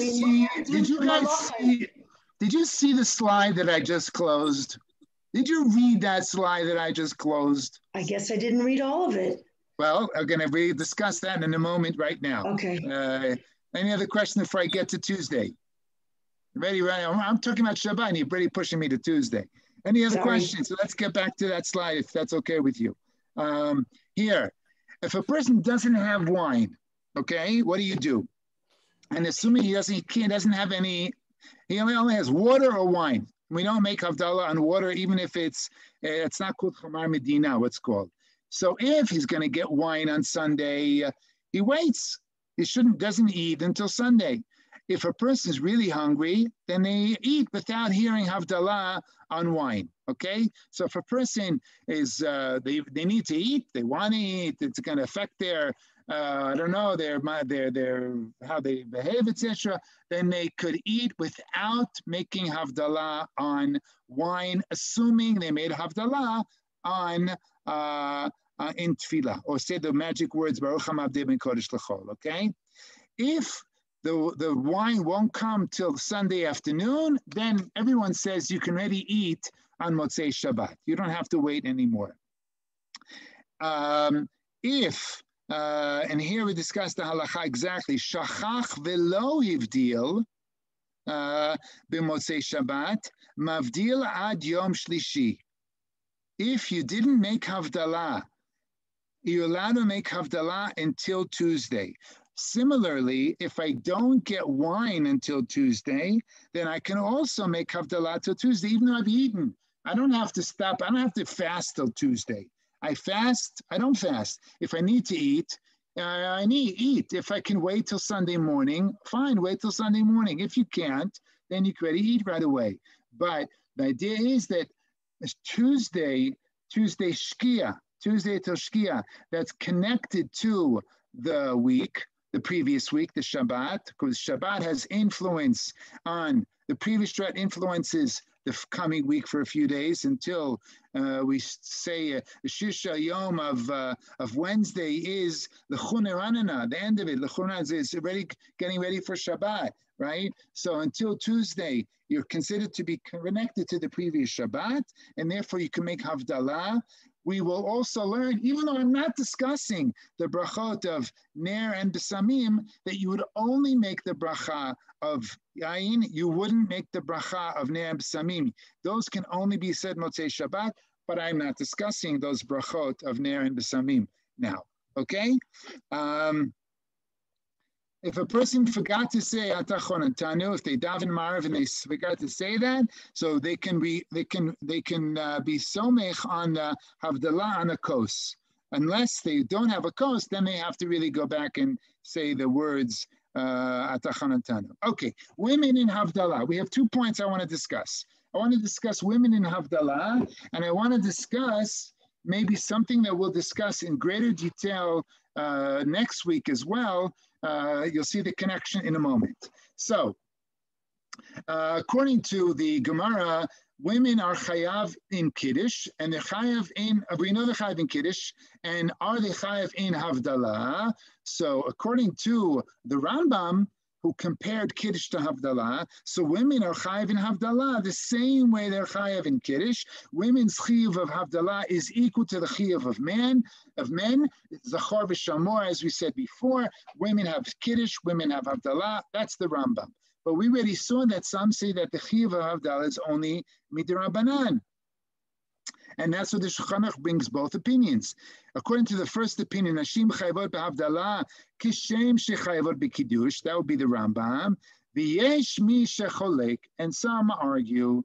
Did you see the slide that I just closed? Did you read that slide that I just closed? I guess I didn't read all of it. Well, I'm going to discuss that in a moment right now. Okay. Any other question before I get to Tuesday? Ready, right? I'm talking about Shabbat and you're already pushing me to Tuesday. Any other questions? So let's get back to that slide if that's okay with you. Here, if a person doesn't have wine, okay, what do? And assuming he doesn't have any, he only has water or wine. We don't make Havdalah on water, even if it's not called Chamar Medina, what's called. So if he's going to get wine on Sunday, he waits. He doesn't eat until Sunday. If a person is really hungry, then they eat without hearing Havdalah on wine. Okay, so if a person is they need to eat, they want to eat, it's going to affect their I don't know their how they behave, etc. Then they could eat without making Havdalah on wine, assuming they made Havdalah on in tefillah, or say the magic words Baruch Hamavdi ben Kodesh L'chol. Okay, if the wine won't come till Sunday afternoon, then everyone says you can already eat on Motzei Shabbat. You don't have to wait anymore. And here we discuss the halacha exactly, shachach velo hivdil b'motzei Shabbat, mavdil ad yom shlishi. If you didn't make Havdalah, you're allowed to make Havdalah until Tuesday. Similarly, if I don't get wine until Tuesday, then I can also make Havdalah till Tuesday, even though I've eaten. I don't have to stop. I don't have to fast till Tuesday. I don't fast. If I need to eat, I need to eat. If I can wait till Sunday morning, fine, wait till Sunday morning. If you can't, then you can eat right away. But the idea is that Tuesday Shkia, Tuesday till Shkia, that's connected to the week, the previous week, the Shabbat, because Shabbat has influence on the previous Shabbat, influences the coming week for a few days until we say the Shisha Yom of Wednesday is the Chuneranana, the end of it. The Chuneranana is already getting ready for Shabbat, right? So until Tuesday, you're considered to be connected to the previous Shabbat, and therefore you can make Havdalah. We will also learn, even though I'm not discussing the brachot of Ner and Besamim, that you would only make the bracha of Yain, you wouldn't make the bracha of Ner and Besamim. Those can only be said Motzei Shabbat, but I'm not discussing those brachot of Ner and Besamim now, okay? If a person forgot to say Atachon and Tanu, if they daven Marav and they forgot to say that, so they can be somech on the Havdalah on a kos. Unless they don't have a kos, then they have to really go back and say the words Atachon and Tanu. Okay, women in Havdalah. We have 2 points I want to discuss. I want to discuss women in Havdalah, and I want to discuss maybe something that we'll discuss in greater detail next week as well. You'll see the connection in a moment. So, according to the Gemara, women are chayav in Kiddush, and they're chayav in, we know they're chayav in Kiddush, and are they chayav in Havdalah? So, according to the Rambam, who compared Kiddush to Havdalah, so women are chayav in Havdalah the same way they're chayav in Kiddush. Women's chiyuv of Havdalah is equal to the chiyuv of men. Zachor v'shamor, as we said before, women have Kiddush, women have Havdalah. That's the Rambam. But we already saw that some say that the chiyuv of Havdalah is only midrabanan. And that's what the Shulchan Aruch brings both opinions. According to the first opinion, Nashim chayvot b'havdalah kishem shechayvot b'kiddush. That would be the Rambam. V'yesh mi shecholek, and some argue.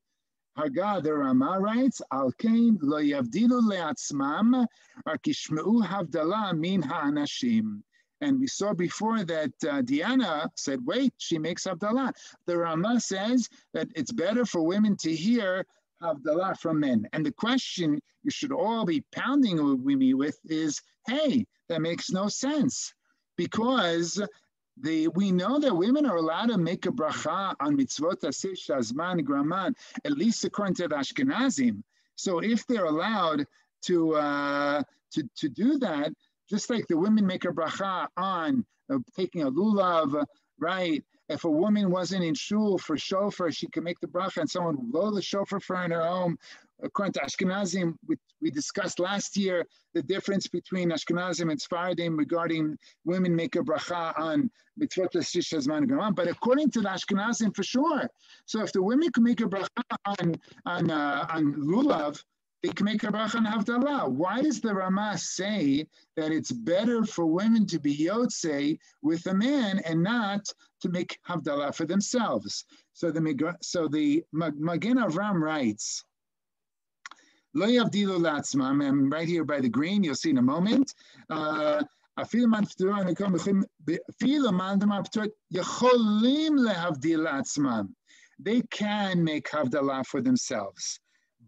Haga, the Rama writes, Al kain lo yavdilu le'atzmam, ar kishmeu havdalah min ha'anashim. And we saw before that Diana said, wait, she makes Havdalah. The Rama says that it's better for women to hear Havdalah from men. And the question you should all be pounding me with is, hey, that makes no sense. Because we know that women are allowed to make a bracha on mitzvot aseh shazman graman, at least according to the Ashkenazim. So if they're allowed to do that, just like the women make a bracha on taking a lulav, right? If a woman wasn't in shul for shofar, she can make the bracha, and someone will blow the shofar for her in her home. According to Ashkenazim, we discussed last year the difference between Ashkenazim and Sfaradim regarding women make a bracha on mitzvot l'shish hazman gaman. But according to the Ashkenazim, for sure. So if the women can make a bracha on lulav, they can make a bracha on Havdalah. Why does the Rama say that it's better for women to be yotzei with a man and not to make Havdalah for themselves? So the Magen Avram writes, Lo yavdilu la'atzmam, and right here by the green, you'll see in a moment, they can make Havdalah for themselves.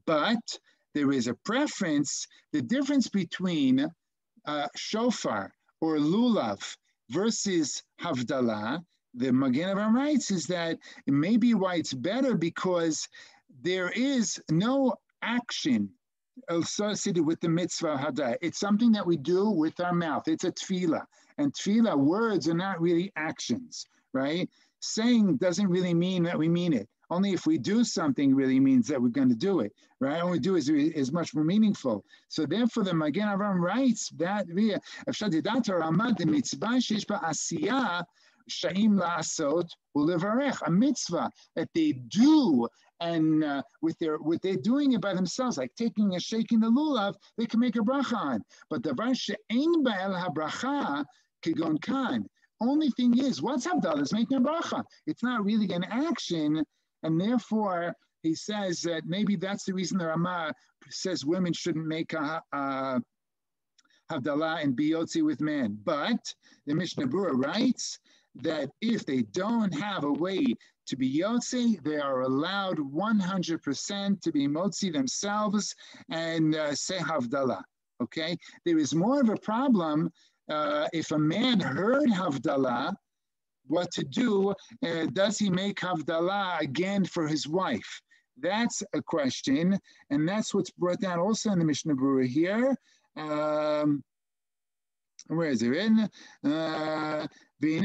But there is a preference, the difference between shofar or lulav versus Havdalah, the Magen Avram writes, is that it may be why it's better because there is no action associated with the mitzvah hadah. It's something that we do with our mouth. It's a tefillah. And tefillah, words are not really actions, right? Saying doesn't really mean that we mean it. Only if we do something really means that we're going to do it, right? All we do is much more meaningful. So therefore, the Magen Avram writes that a mitzvah that they do, and with what they're doing it by themselves, like taking and shaking the lulav, they can make a bracha on. But the she'ein ba'el habracha kegon kan. Only thing is, what's Havdalah is making a bracha. It's not really an action. And therefore, he says that maybe that's the reason the Rama says women shouldn't make a Havdalah and be yotzi with men. But the Mishnah Berurah writes that if they don't have a way to be yotzi, they are allowed 100% to be motzi themselves and say Havdalah. Okay? There is more of a problem if a man heard Havdalah, what to do, does he make Havdalah again for his wife? That's a question, and that's what's brought down also in the Mishnah Berurah here. Where is it written? He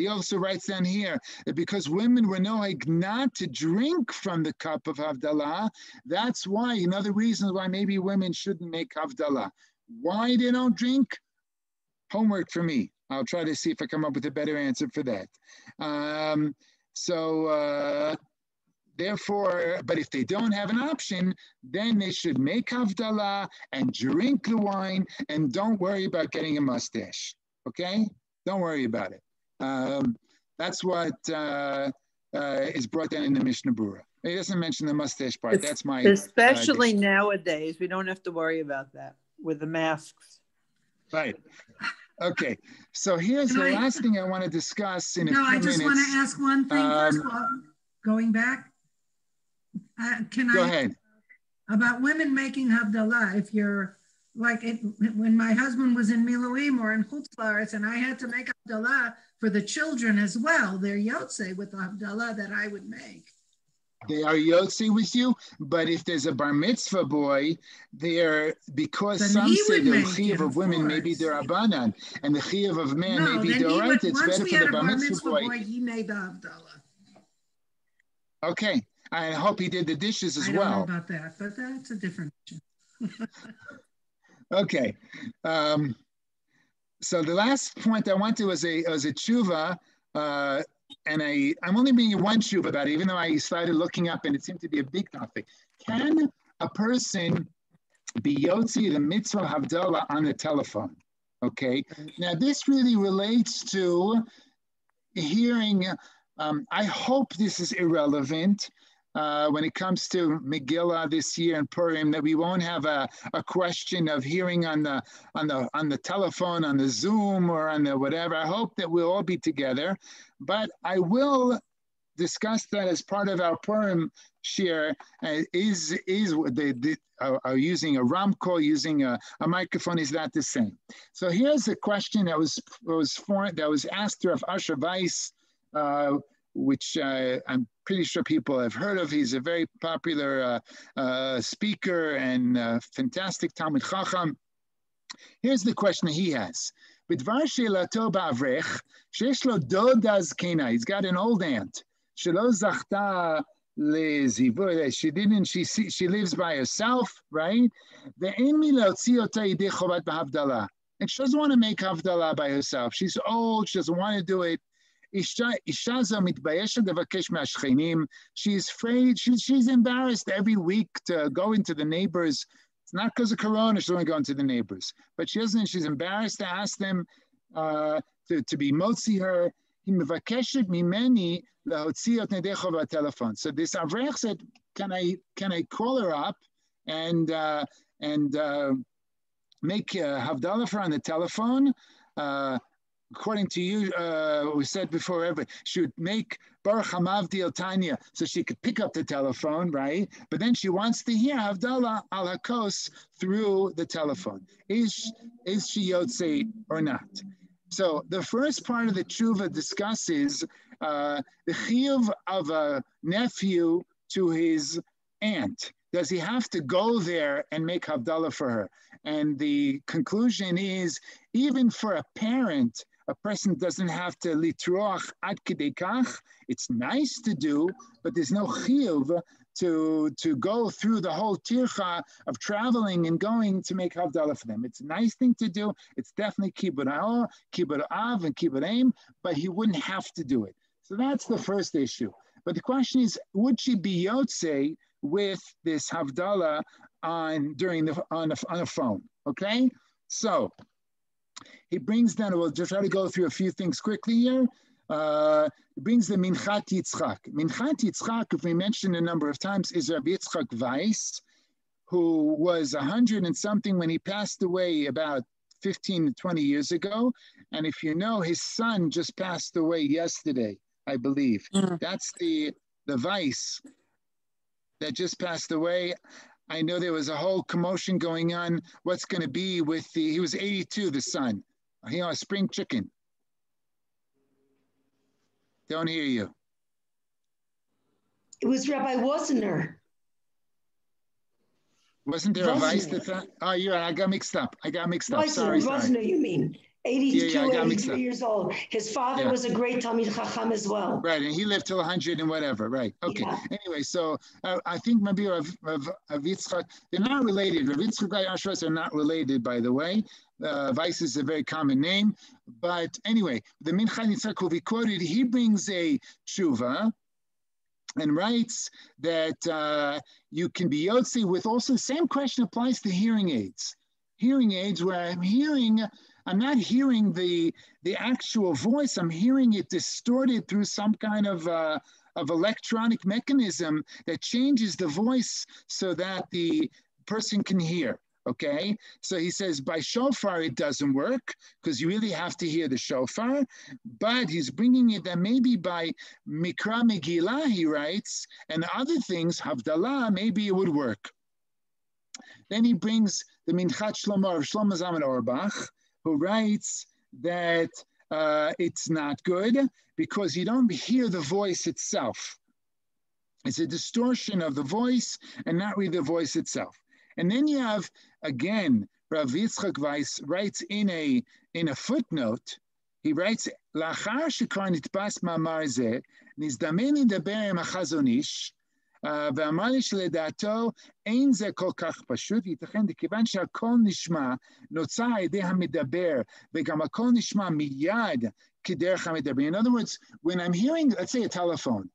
also writes down here that because women were knowing not to drink from the cup of Havdalah, that's why, another reason why maybe women shouldn't make Havdalah. Why they don't drink? Homework for me. I'll try to see if I come up with a better answer for that. Therefore, but if they don't have an option, then they should make Havdalah and drink the wine and don't worry about getting a mustache. Okay? Don't worry about it. That's what is brought down in the Mishnah Berurah. It doesn't mention the mustache part. That's my... Especially nowadays, we don't have to worry about that with the masks. Right. Okay. So here's the last thing I want to discuss in a few minutes. No, I just want to ask one thing first of all, going back. Go ahead. About women making Havdalah, if you're like when my husband was in Miluim or in Chutz La'aretz and I had to make Havdalah for the children as well, they're Yotzei with the Havdalah that I would make. They are Yotzei with you, but if there's a bar mitzvah boy, they're, because then some say the chiyuv of women may be derabanan, and the chiyuv of men may be d'oraita. It's better for the bar mitzvah boy. He made the Havdalah. Okay. I hope he did the dishes as well. I don't know about that, but that's a different issue. Okay. So the last point I wanted was a tshuva, and I'm only bringing one tshuva about it, even though I started looking up and it seemed to be a big topic. Can a person be yotzi the mitzvah havdalah on the telephone? Okay. Now this really relates to hearing. I hope this is irrelevant when it comes to Megillah this year in Purim, that we won't have a question of hearing on the telephone, on the Zoom, or on the whatever. I hope that we'll all be together, but I will discuss that as part of our Purim share. Is are using a ramcall, using a microphone, is that the same? So here's a question that was asked of Asher Weiss, which I'm pretty sure people have heard of. He's a very popular speaker and fantastic Talmid Chacham. Here's the question he has. He's got an old aunt. She lives by herself, right? And she doesn't want to make havdalah by herself. She's old, she doesn't want to do it. She's afraid, she's embarrassed every week to go into the neighbors. It's not because of Corona, she doesn't want to go into the neighbors. But she's embarrassed to ask them to be motzi her. So this Avrech said, can I call her up and make havdalah for her on the telephone? According to you, we said before, she would make Baruch HaMavdil Tanya so she could pick up the telephone, right? But then she wants to hear Havdalah al Hakos through the telephone. Is she Yotzei or not? So the first part of the tshuva discusses the chiyuv of a nephew to his aunt. Does he have to go there and make Havdalah for her? And the conclusion is, even for a parent, a person doesn't have to litroach ad kidei kach. It's nice to do, but there's no chiyuv to go through the whole tircha of traveling and going to make havdalah for them. It's a nice thing to do. It's definitely kibbud ha'or, kibbud av, and kibbud aim, but he wouldn't have to do it. So that's the first issue. But the question is, would she be yotzei with this havdalah on a phone? Okay, so he brings down. We'll just try to go through a few things quickly here. He brings the Minchat Yitzchak. Minchat Yitzchak, if we mentioned a number of times, is Rabbi Yitzchak Weiss, who was 100 and something when he passed away about 15 to 20 years ago. And if you know, his son just passed away yesterday, I believe. That's the Weiss that just passed away. I know there was a whole commotion going on. What's going to be with he was 82, the son. A spring chicken. Don't hear you. It was Rabbi Wasner. Wasn't there a Weiss that thought? Oh, you're right. I got mixed up. Sorry. Wasner, you mean. 82, 83 years old. His father was a great Talmid Chacham as well. Right, and he lived till 100 and whatever, right. Okay, anyway, so I think maybe Rav Yitzchak, they're not related. Rav Yitzchak and Ashras are not related, by the way. Weiss is a very common name. But anyway, the Minchat Yitzchak who we quoted, he brings a tshuva and writes that you can be yotzi with also the same question applies to hearing aids. Hearing aids where I'm not hearing the actual voice. I'm hearing it distorted through some kind of electronic mechanism that changes the voice so that the person can hear. Okay, so he says by shofar it doesn't work because you really have to hear the shofar, but he's bringing it that maybe by Mikra Megillah, he writes, and other things, Havdalah, maybe it would work. Then he brings the Minchat Shlomo of Shlomo Zalman Auerbach, who writes that it's not good because you don't hear the voice itself. It's a distortion of the voice and not really the voice itself. And then you have, again, Rav Yitzchak Weiss writes in a footnote, he writes, Lachar shekar nitpas ma'amar zeh, nizdamen ledaber im hachazon ish, ואמר לי שלדעתו אין זה כל כך פשוט, ייתכן מכיוון שהכל נשמע, נוצר על ידי המדבר, וגם הכל נשמע מיד כדרך המדבר. In other words, when I'm hearing, let's say a telephone,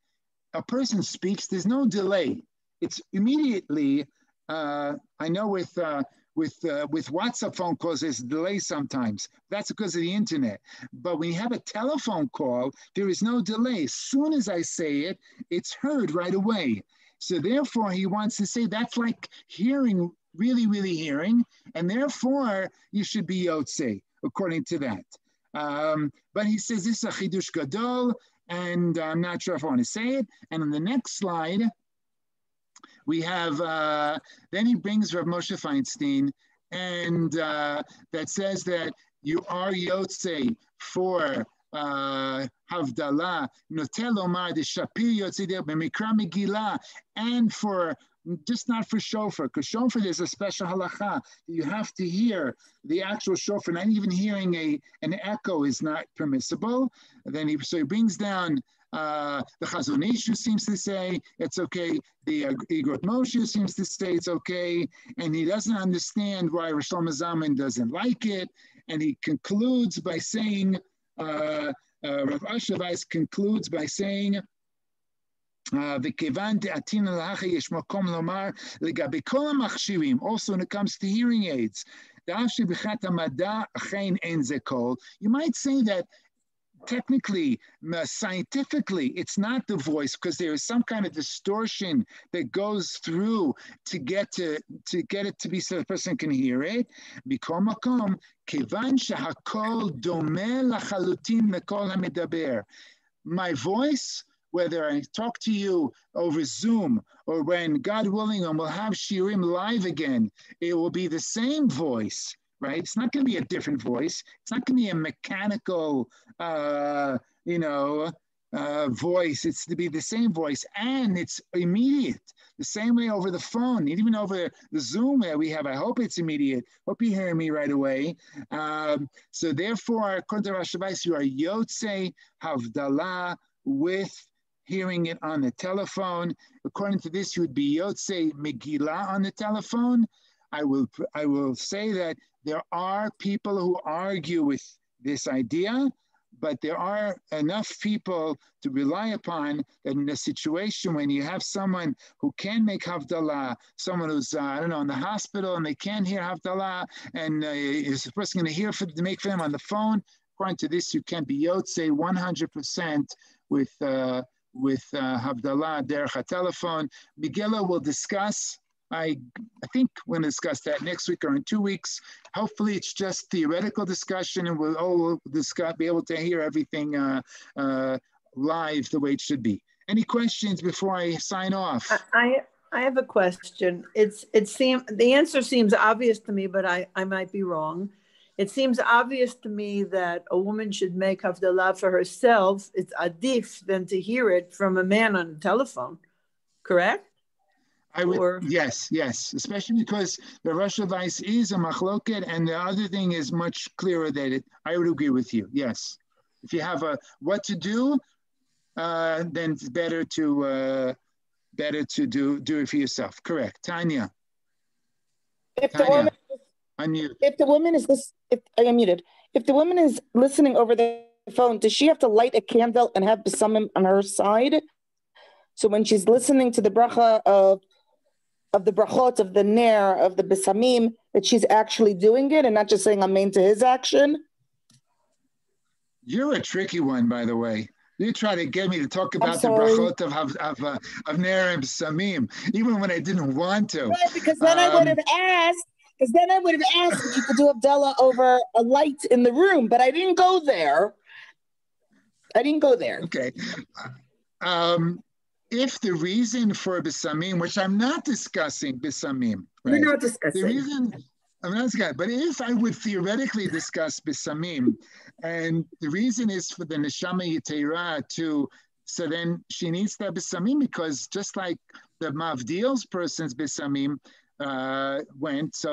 a person speaks, there's no delay. It's immediately, I know with WhatsApp phone calls, there's a delay sometimes. That's because of the internet. But when you have a telephone call, there is no delay. As soon as I say it, it's heard right away. So therefore, he wants to say that's like hearing, really, really hearing, and therefore you should be Yotze, according to that. But he says this is a Chidush Gadol, and I'm not sure if I want to say it. And on the next slide, we have, then he brings Rav Moshe Feinstein, and that says that you are Yotze for Havdalah, Notel Omar, the Shapir Yotze there, B'mikra Megillah, and for, just not for shofar, because shofar there's a special halacha. You have to hear the actual shofar, not even hearing an echo is not permissible. And then so he brings down the Chazon Ish, who seems to say it's okay. The Igrot Moshe seems to say it's okay, and he doesn't understand why Rosh Zalman doesn't like it. And he concludes by saying, Rav Asher Weiss concludes by saying, also when it comes to hearing aids, you might say that technically, scientifically, it's not the voice because there is some kind of distortion that goes through to get it to be so the person can hear it. My voice, whether I talk to you over Zoom or when, God willing, and we'll have Shirim live again, it will be the same voice, right? It's not going to be a different voice. It's not going to be a mechanical, voice. It's to be the same voice, and it's immediate. The same way over the phone, even over the Zoom that we have. I hope it's immediate. Hope you hear me right away. So therefore, according to Rav Weiss, you are Yotze Havdalah with hearing it on the telephone. According to this, you would be Yotze Megillah on the telephone. I will say that there are people who argue with this idea, but there are enough people to rely upon that in a situation when you have someone who can make Havdalah, someone who's, in the hospital and they can't hear Havdalah, and is the person going to hear to make for them on the phone? According to this, you can be Yotze 100% with Havdalah derech telephone. Megillah will discuss. I think we're going to discuss that next week or in 2 weeks. Hopefully, it's just theoretical discussion, and we'll all be able to hear everything live the way it should be. Any questions before I sign off? I have a question. The answer seems obvious to me, but I might be wrong. It seems obvious to me that a woman should make Havdalah for herself. It's adif than to hear it from a man on the telephone, correct? Yes, especially because the Rosh Weiss is a machloket, and the other thing is much clearer that I would agree with you. Yes, if you have what to do, then it's better to do it for yourself. Correct, Tanya. If the woman is listening over the phone, does she have to light a candle and have besamim on her side? So when she's listening to the bracha of the brachot, of the ner, of the besamim, that she's actually doing it and not just saying amen to his action? You're a tricky one, by the way. You try to get me to talk about the brachot of ner and besamim, even when I didn't want to. Right, because then I would have asked. Because then I would have asked if you could do Havdalah over a light in the room, but I didn't go there. Okay. If the reason for besamim, which I'm not discussing besamim, right? You're not discussing. The reason I'm not discussing, but if I would theoretically discuss besamim, and the reason is for the neshama yiteira so then she needs that besamim, because just like the mavdil's person's besamim went,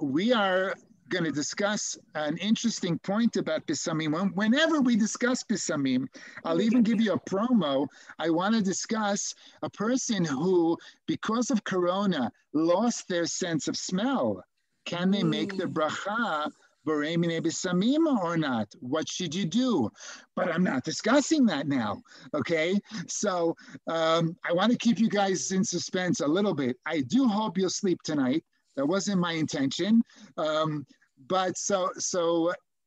we are going to discuss an interesting point about Bisamim. Whenever we discuss Bisamim, I'll even give you a promo. I want to discuss a person who, because of Corona, lost their sense of smell. Can they make the bracha Borei Bisamim or not? What should you do? But I'm not discussing that now, okay? So I want to keep you guys in suspense a little bit. I do hope you'll sleep tonight. That wasn't my intention. But so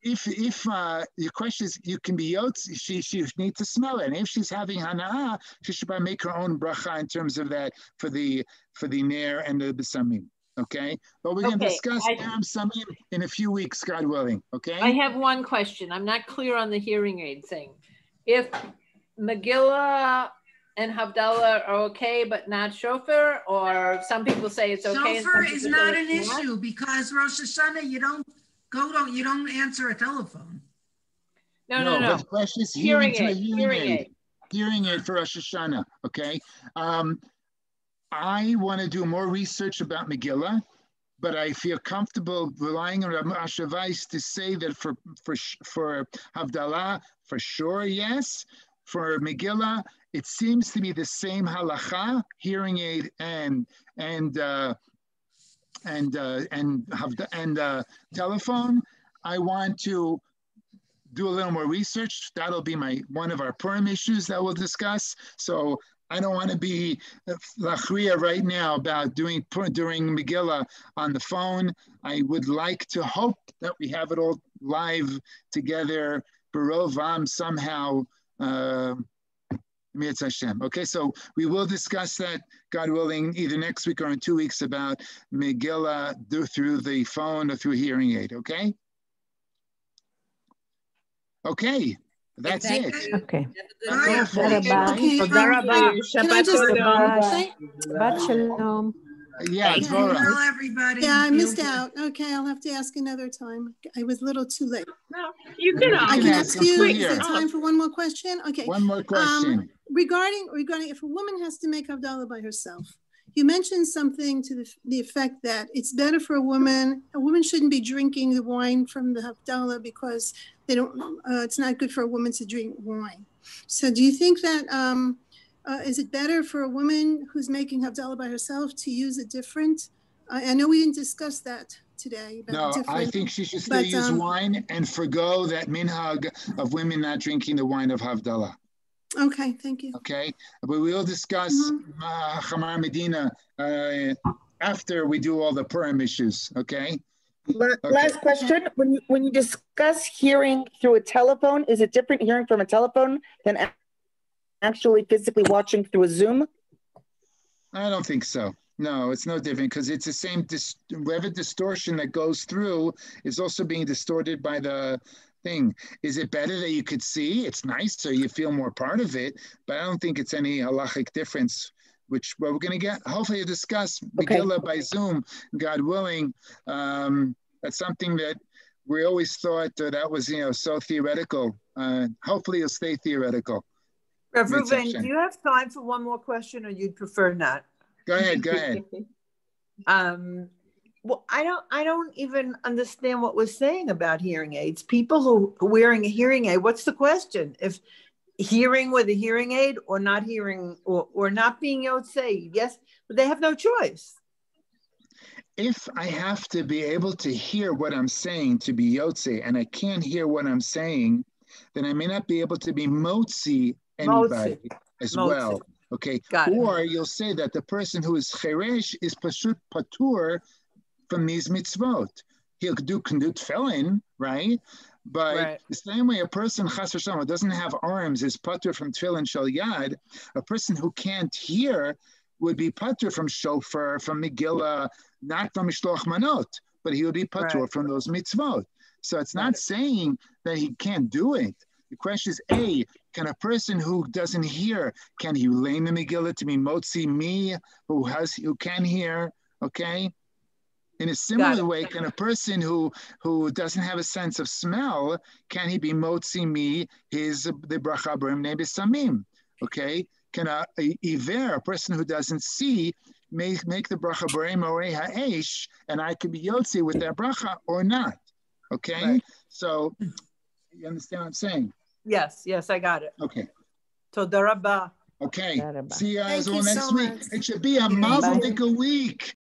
if your question is, you can be yotz, she needs to smell it. And if she's having hana'ah, she should make her own bracha in terms of that for the ner and the besamim. Okay, but we're going to discuss samim in a few weeks, God willing. Okay. I have one question. I'm not clear on the hearing aid thing. If Megillah and Havdalah are okay, but not shofar, or some people say it's okay. Shofar is not an issue because Rosh Hashanah, you don't answer a telephone. No. But the question is hearing aid for Rosh Hashanah. Okay. I want to do more research about Megillah, but I feel comfortable relying on Rabbi Asher to say that for Havdalah, for sure, yes. For Megillah, it seems to be the same halacha, hearing aid and telephone. I want to do a little more research. That'll be one of our Purim issues that we'll discuss. So I don't want to be lachriya right now about during Megillah on the phone. I would like to hope that we have it all live together, Barovam somehow. Okay, so we will discuss that, God willing, either next week or in 2 weeks about Megillah through the phone or through hearing aid. Okay. Okay. That's it. Okay. Shabbat shalom. Yeah, Dvorah. Everybody. Yeah, I missed out. Okay, I'll have to ask another time. I was a little too late. No, you can ask. I can ask you. Is there time for one more question? Okay. One more question. Regarding if a woman has to make Havdalah by herself, you mentioned something to the effect that it's better for a woman shouldn't be drinking the wine from the Havdalah because it's not good for a woman to drink wine. So do you think that, is it better for a woman who's making Havdalah by herself to use a different, I know we didn't discuss that today. No, I think she should still use wine and forgo that minhag of women not drinking the wine of Havdalah. Okay, thank you. Okay, but we will discuss Chamar Medina after we do all the Purim issues, okay? Last question. When you discuss hearing through a telephone, is it different hearing from a telephone than actually physically watching through a Zoom? I don't think so. No, it's no different because it's the same, whatever distortion that goes through is also being distorted by the thing. Is it better that you could see? It's nice, so you feel more part of it, but I don't think it's any halachic difference, which we're going to get, hopefully discuss Megillah by Zoom, God willing. That's something that we always thought that was, so theoretical. Hopefully it'll stay theoretical. Rav Reuven, do you have time for one more question or you'd prefer not? Go ahead. Well, I don't even understand what we're saying about hearing aids. People who are wearing a hearing aid, what's the question? If hearing with a hearing aid or not hearing or not being yotzei, yes, but they have no choice. If I have to be able to hear what I'm saying to be yotzei and I can't hear what I'm saying, then I may not be able to be motzi anybody as well. Okay. Or you'll say that the person who is cheresh is pashut patur from these mitzvot. He can do tefillin, right? But the same way a person chas v'shalom who doesn't have arms is patur from tefillin shel yad, a person who can't hear would be patur from shofar, from Megillah, not from mishloach manot, but he would be patur from those mitzvot. So it's not saying that he can't do it. The question is, A, can a person who doesn't hear, can he lay in the Megillah to be motzi me, who can hear, okay? In a similar way, can a person who doesn't have a sense of smell, can he be motzi me, the bracha b'rem nei b'samim, okay? Can a iver, a person who doesn't see, make the bracha Borei Morei Ha'esh, and I can be Yotzi with that bracha or not. Okay? Right. So you understand what I'm saying? Yes, I got it. Okay. Toda Rabba. Okay. See you guys all next week. It should be a mazel week.